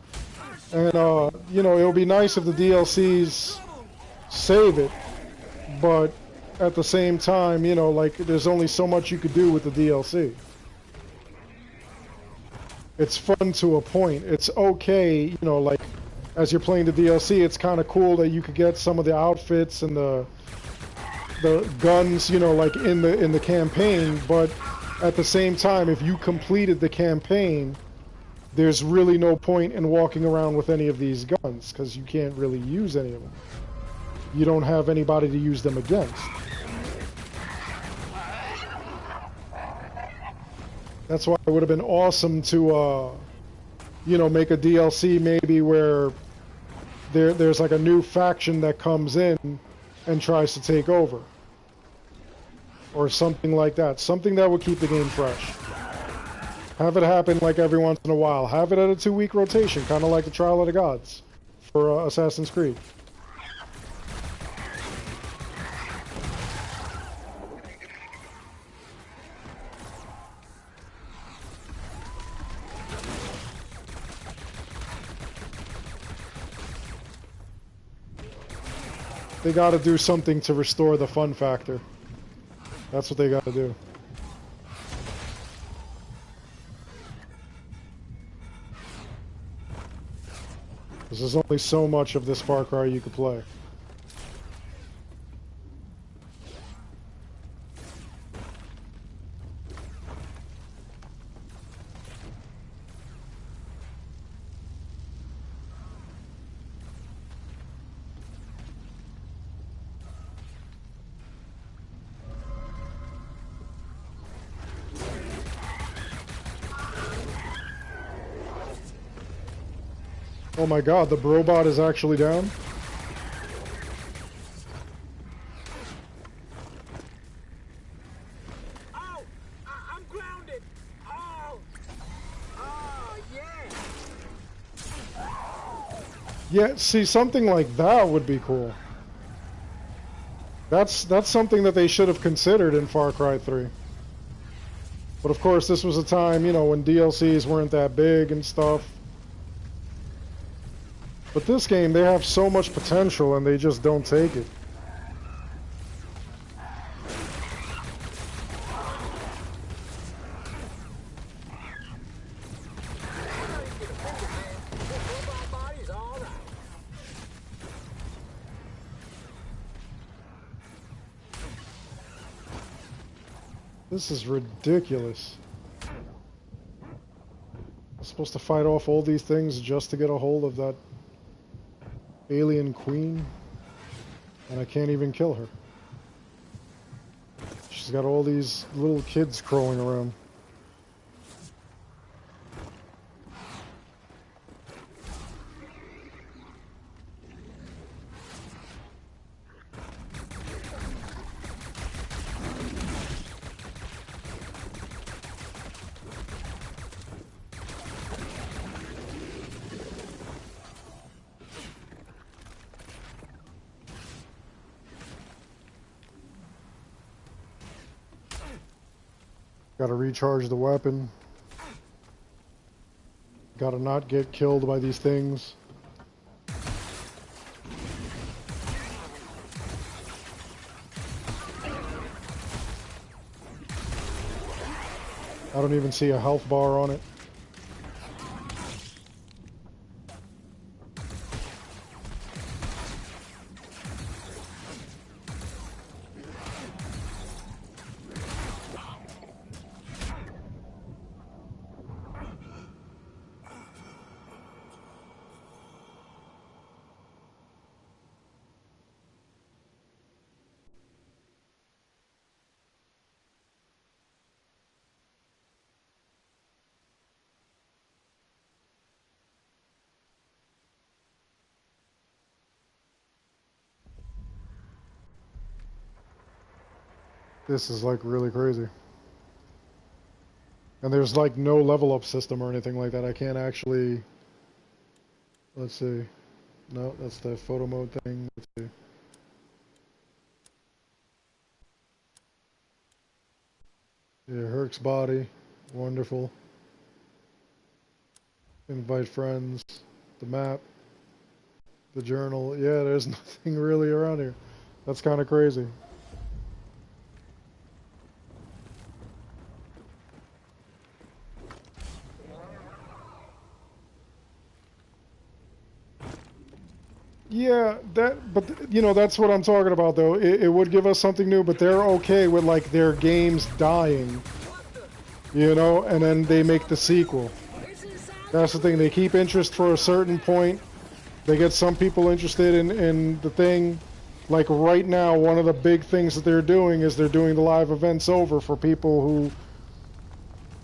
And, you know, it would be nice if the DLCs save it, but at the same time, you know, like, there's only so much you could do with the DLC. It's fun to a point. It's okay, you know, like, as you're playing the DLC, it's kind of cool that you could get some of the outfits and the guns, you know, like in the campaign, but at the same time, if you completed the campaign, there's really no point in walking around with any of these guns, because you can't really use any of them. You don't have anybody to use them against. That's why it would have been awesome to, you know, make a DLC maybe where there's like a new faction that comes in and tries to take over. Or something like that. Something that would keep the game fresh. Have it happen like every once in a while. Have it at a 2-week rotation, kind of like the Trial of the Gods for Assassin's Creed. They gotta do something to restore the fun factor. That's what they gotta do. Because there's only so much of this Far Cry you could play. Oh my god, the Brobot is actually down? Oh, I'm grounded. Oh, yeah. Yeah, see, something like that would be cool. That's something that they should have considered in Far Cry 3. But of course, this was a time, you know, when DLCs weren't that big and stuff. But this game, they have so much potential and they just don't take it. This is ridiculous. I'm supposed to fight off all these things just to get a hold of that alien queen, and I can't even kill her. She's got all these little kids crawling around. Gotta recharge the weapon. Gotta not get killed by these things. I don't even see a health bar on it. This is like really crazy. And there's like no level up system or anything like that. I can't actually... Let's see. No, that's the photo mode thing. Let's see. Yeah, Herc's body. Wonderful. Invite friends. The map. The journal. Yeah, there's nothing really around here. That's kind of crazy. Yeah, but you know, that's what I'm talking about though. It would give us something new, but they're okay with like their games dying, you know, and then they make the sequel. That's the thing, they keep interest for a certain point. They get some people interested in the thing. Like right now, one of the big things that they're doing is they're doing the live events over for people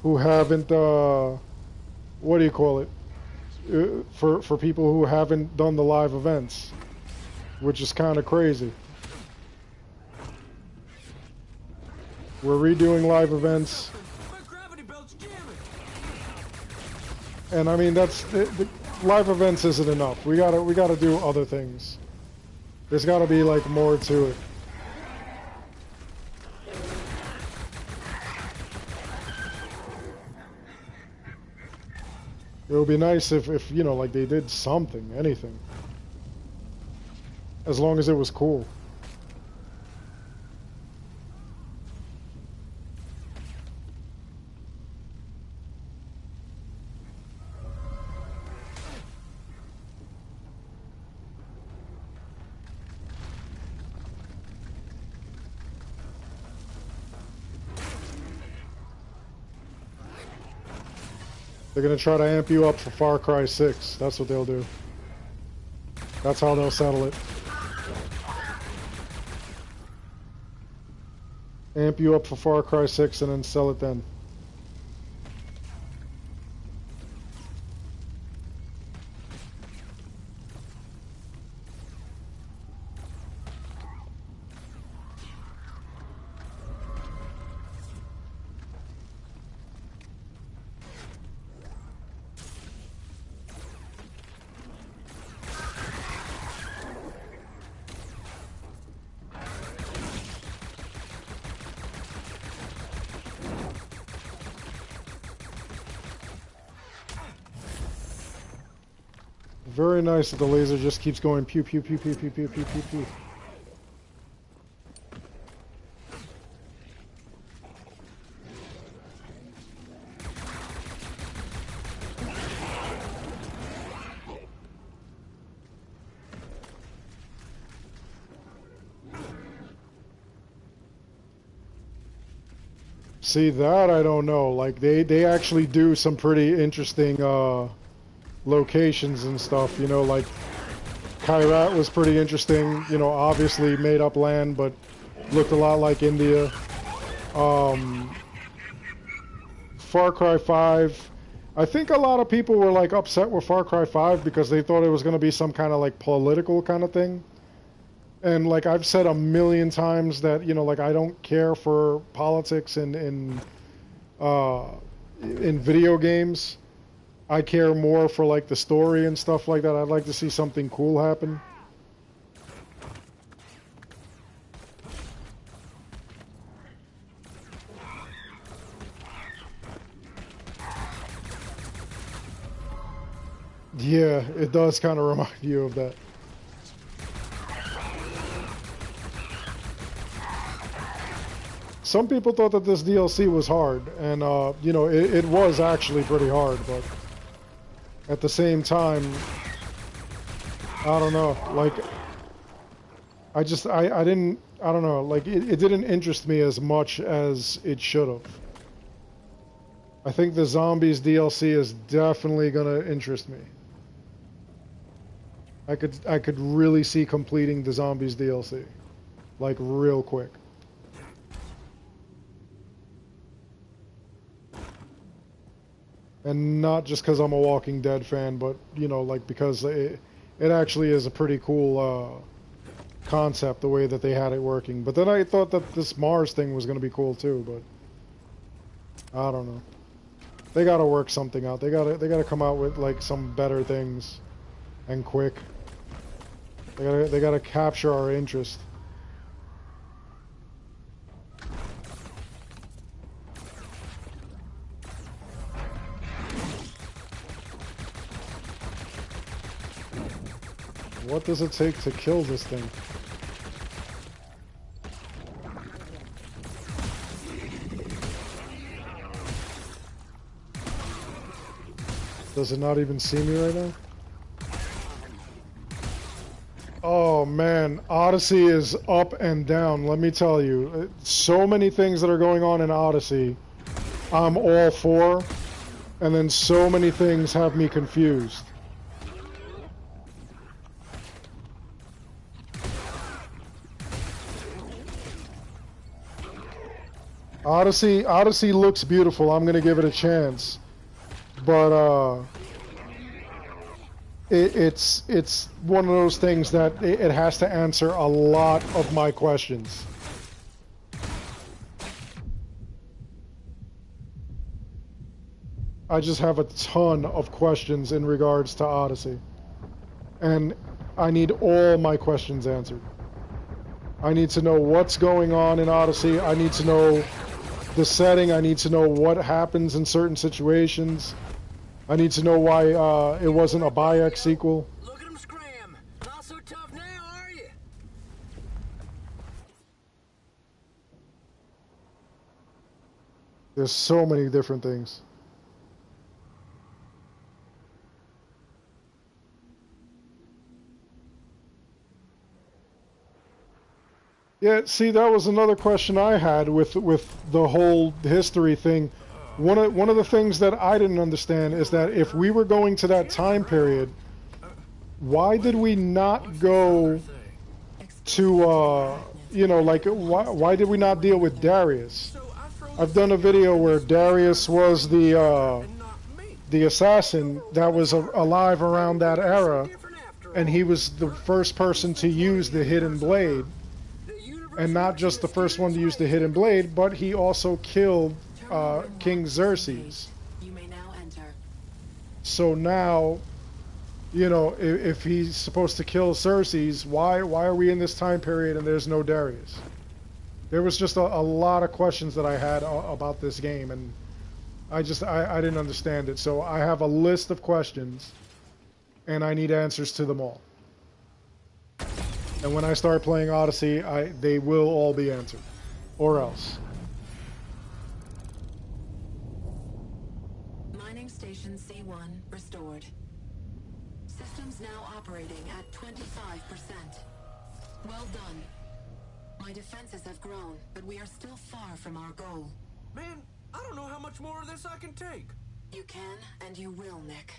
who haven't, what do you call it? For people who haven't done the live events, which is kind of crazy. We're redoing live events, and I mean that's the live events isn't enough. We gotta do other things. There's gotta be like more to it. It would be nice if you know, like they did something, anything. As long as it was cool. They're gonna try to amp you up for Far Cry 6. That's what they'll do. That's how they'll settle it. Amp you up for Far Cry 6 and then sell it then. Very nice that the laser just keeps going pew pew pew pew pew pew pew pew pew. See, that I don't know. Like they actually do some pretty interesting locations and stuff, you know, like Kyrat was pretty interesting, you know, obviously made up land, but looked a lot like India. Far Cry 5, I think a lot of people were like upset with Far Cry 5 because they thought it was going to be some kind of like political kind of thing. And like I've said a million times that, you know, like I don't care for politics in video games. I care more for like the story and stuff like that. I'd like to see something cool happen. Yeah, it does kind of remind you of that. Some people thought that this DLC was hard, and you know, it was actually pretty hard, but at the same time, I don't know, like, I don't know, like, it didn't interest me as much as it should have. I think the Zombies DLC is definitely gonna interest me. I could really see completing the Zombies DLC, like, real quick. And not just because I'm a Walking Dead fan, but, you know, like, because it actually is a pretty cool concept, the way that they had it working. But then I thought that this Mars thing was going to be cool too, but I don't know. They got to work something out. They got to come out with like some better things and quick. They got to capture our interest. What does it take to kill this thing? Does it not even see me right now? Oh man, Odyssey is up and down, let me tell you. So many things that are going on in Odyssey, I'm all for, and then so many things have me confused. Odyssey looks beautiful. I'm gonna give it a chance, but it's one of those things that it has to answer a lot of my questions. I just have a ton of questions in regards to Odyssey, and I need all my questions answered. I need to know what's going on in Odyssey. I need to know the setting. I need to know what happens in certain situations. I need to know why it wasn't a Bayek sequel. Look at him scram. Not so tough now, are you? There's so many different things. Yeah, see, that was another question I had with the whole history thing. One of the things that I didn't understand is that if we were going to that time period, why did we not go to you know, like why did we not deal with Darius? I've done a video where Darius was the assassin that was alive around that era, and he was the first person to use the hidden blade. And not just the first one to use the hidden blade, but he also killed King Xerxes. You may now enter. So now, you know, if he's supposed to kill Xerxes, why are we in this time period and there's no Darius? There was just a lot of questions that I had about this game, and I didn't understand it. So I have a list of questions, and I need answers to them all. And when I start playing Odyssey, they will all be answered. Or else. Mining station C1 restored. Systems now operating at 25%. Well done. My defenses have grown, but we are still far from our goal. Man, I don't know how much more of this I can take. You can and you will, Nick.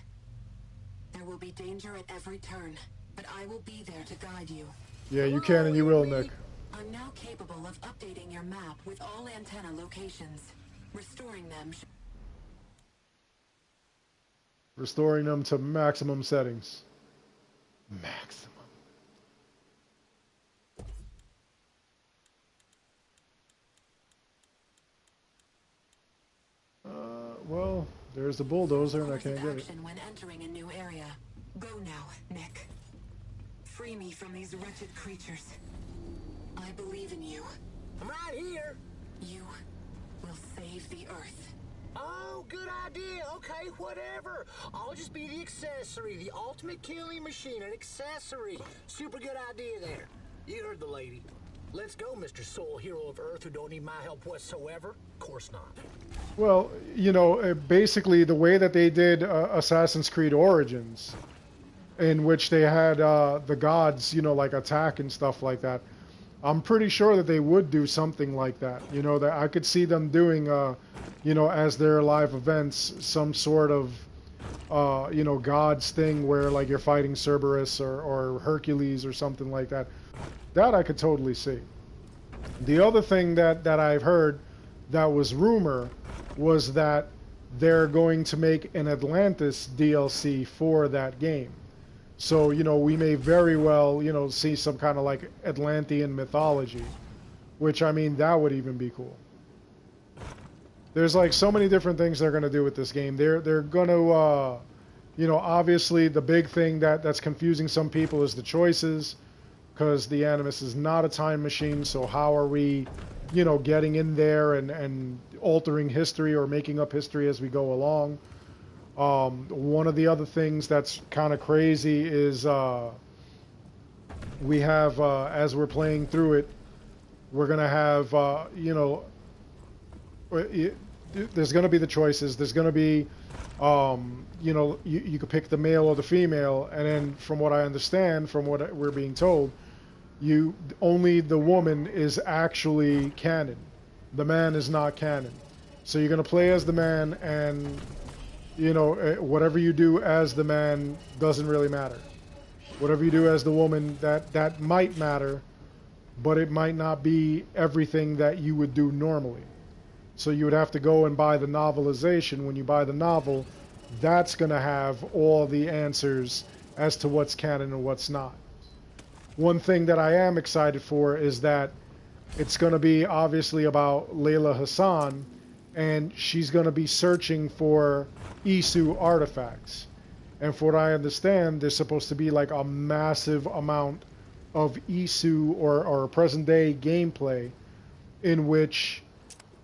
There will be danger at every turn, but I will be there to guide you. Yeah, you can and you will, Nick. I'm now capable of updating your map with all antenna locations. Restoring them. Restoring them to maximum settings. Maximum. Well, there's the bulldozer and I can't get it. When entering a new area. Go now, Nick. Free me from these wretched creatures. I believe in you. I'm right here. You will save the Earth. Oh, good idea. Okay, whatever. I'll just be the accessory, the ultimate killing machine, an accessory. Super good idea there. You heard the lady. Let's go, Mr. Soul Hero of Earth who don't need my help whatsoever. Of course not. Well, you know, basically the way that they did Assassin's Creed Origins, in which they had the gods, you know, like attack and stuff like that, I'm pretty sure that they would do something like that. You know, that I could see them doing, you know, as their live events, some sort of, you know, gods thing where like you're fighting Cerberus or Hercules or something like that. That I could totally see. The other thing that I've heard that was rumor was that they're going to make an Atlantis DLC for that game. So, you know, we may very well, you know, see some kind of like Atlantean mythology, which, I mean, that would even be cool. There's like so many different things they're going to do with this game. They're going to, you know, obviously the big thing that's confusing some people is the choices, because the Animus is not a time machine. So how are we, you know, getting in there and altering history or making up history as we go along? One of the other things that's kind of crazy is we have, as we're playing through it, we're going to have, you know, there's going to be the choices. There's going to be, you know, you could pick the male or the female, and then from what I understand, from what we're being told, only the woman is actually canon. The man is not canon. So you're going to play as the man, and, you know, whatever you do as the man doesn't really matter. Whatever you do as the woman, that might matter, but it might not be everything that you would do normally. So you would have to go and buy the novelization. When you buy the novel, that's going to have all the answers as to what's canon and what's not. One thing that I am excited for is that it's going to be obviously about Layla Hassan, and she's going to be searching for Isu artifacts. And from what I understand, there's supposed to be like a massive amount of Isu or present day gameplay in which,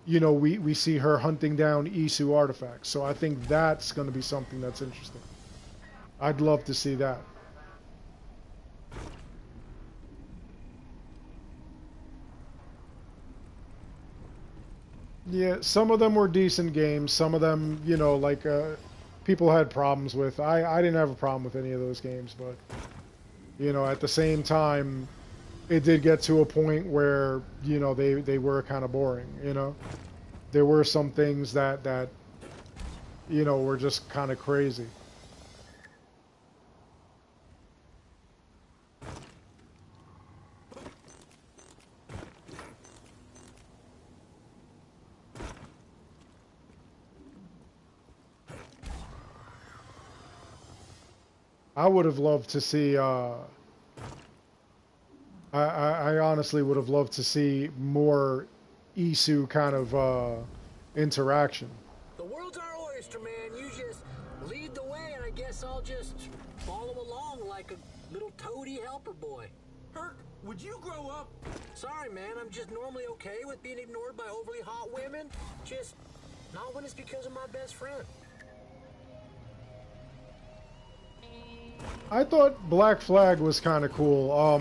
you know, we see her hunting down Isu artifacts. So I think that's going to be something that's interesting. I'd love to see that. Yeah, some of them were decent games. Some of them, you know, like people had problems with. I didn't have a problem with any of those games, but, you know, at the same time, it did get to a point where, you know, they were kind of boring, you know. There were some things that you know, were just kind of crazy. I would have loved to see, I honestly would have loved to see more Isu kind of interaction. The world's our oyster, man. You just lead the way, and I guess I'll just follow along like a little toady helper boy. Herc, would you grow up? Sorry, man. I'm just normally okay with being ignored by overly hot women. Just not when it's because of my best friend. I thought Black Flag was kind of cool.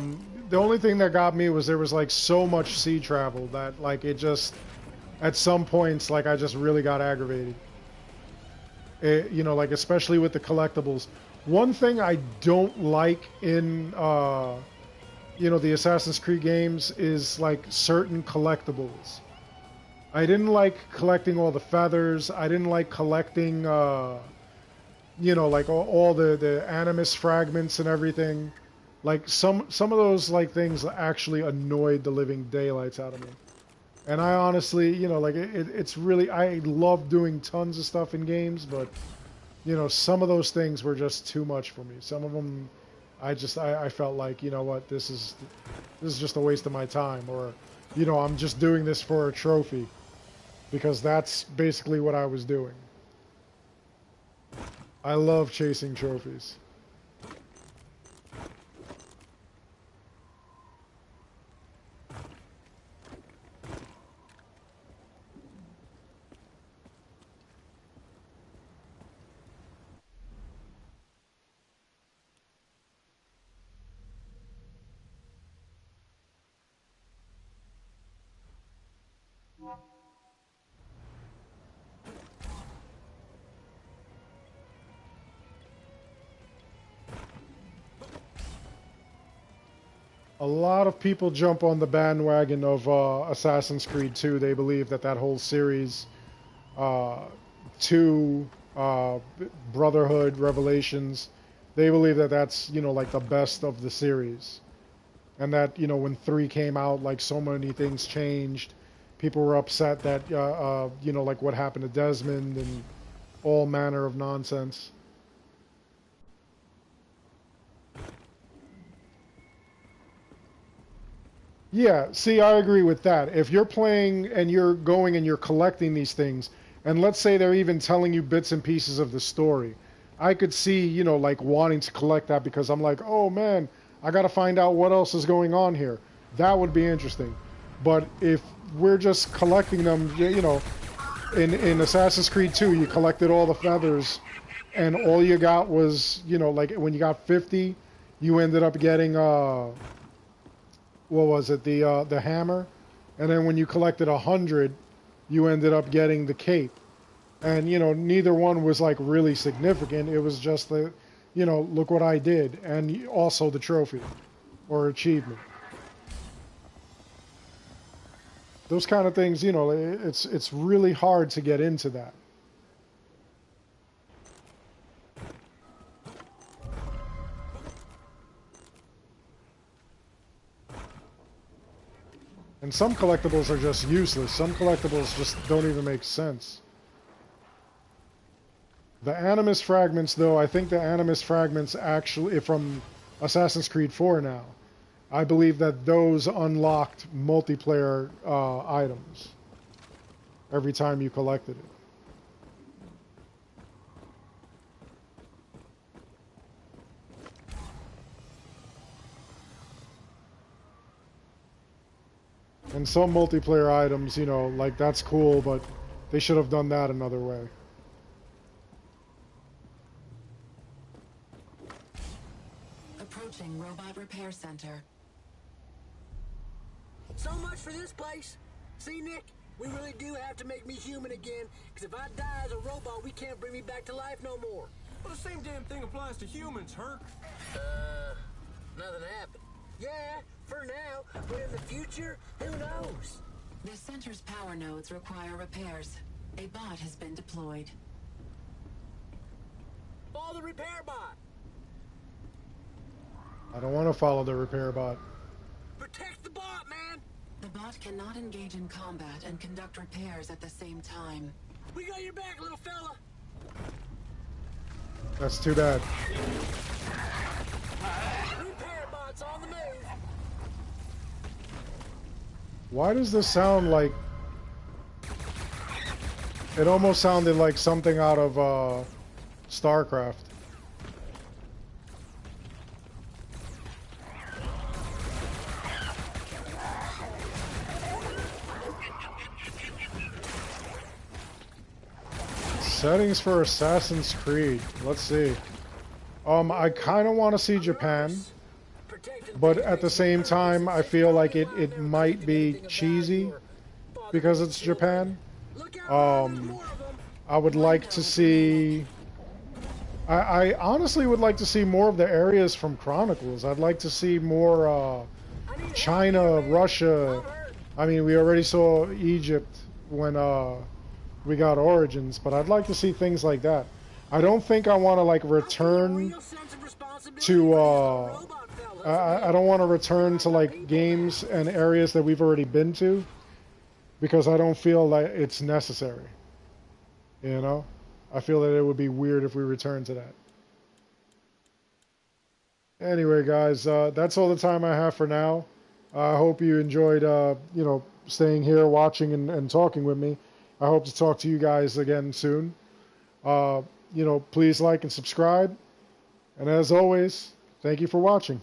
The only thing that got me was there was like so much sea travel that like it just, at some points, like I just really got aggravated. You know, like especially with the collectibles. One thing I don't like in, you know, the Assassin's Creed games is like certain collectibles. I didn't like collecting all the feathers. I didn't like collecting, you know, like all the Animus fragments and everything. Like some of those like things actually annoyed the living daylights out of me. And I honestly, you know, like it's really, I love doing tons of stuff in games, but, you know, some of those things were just too much for me. Some of them, I felt like, you know what, this is just a waste of my time, or, you know, I'm just doing this for a trophy, because that's basically what I was doing. I love chasing trophies. A lot of people jump on the bandwagon of Assassin's Creed 2. They believe that that whole series, 2, Brotherhood, Revelations, they believe that that's, you know, like the best of the series. And that, you know, when 3 came out, like so many things changed. People were upset that, you know, like what happened to Desmond and all manner of nonsense. Yeah, see, I agree with that. If you're playing and you're going and you're collecting these things, and let's say they're even telling you bits and pieces of the story, I could see, you know, like wanting to collect that because I'm like, oh man, I got to find out what else is going on here. That would be interesting. But if we're just collecting them, you know, in Assassin's Creed 2, you collected all the feathers, and all you got was, you know, like when you got 50, you ended up getting what was it, the hammer, and then when you collected 100, you ended up getting the cape, and you know neither one was like really significant. It was just the, you know, look what I did, and also the trophy or achievement. Those kind of things, you know, it's really hard to get into that. And some collectibles are just useless. Some collectibles just don't even make sense. The Animus fragments, though, I think the Animus fragments actually, from Assassin's Creed 4 now, I believe that those unlocked multiplayer items every time you collected it. And some multiplayer items, you know, like that's cool, but they should have done that another way. Approaching Robot Repair Center. So much for this place. See, Nick, we really do have to make me human again, because if I die as a robot, we can't bring me back to life no more. Well, the same damn thing applies to humans, Herc. Nothing happened. Yeah, for now, but in the future, who knows? The center's power nodes require repairs. A bot has been deployed. Follow the repair bot. I don't want to follow the repair bot. Protect the bot, man. The bot cannot engage in combat and conduct repairs at the same time. We got your back, little fella. That's too bad. Repair bot's on the move. Why does this sound like... It almost sounded like something out of StarCraft. Settings for Assassin's Creed. Let's see. I kind of want to see Japan, but at the same time, I feel like it might be cheesy because it's Japan. I would like to see... I honestly would like to see more of the areas from Chronicles. I'd like to see more China, Russia. I mean, we already saw Egypt when we got Origins, but I'd like to see things like that. I don't think I want to like return to I don't want to return to like games and areas that we've already been to, because I don't feel like it's necessary. You know, I feel that it would be weird if we return to that. Anyway, guys, that's all the time I have for now. I hope you enjoyed you know, staying here watching and talking with me. I hope to talk to you guys again soon. You know, please like and subscribe. And as always, thank you for watching.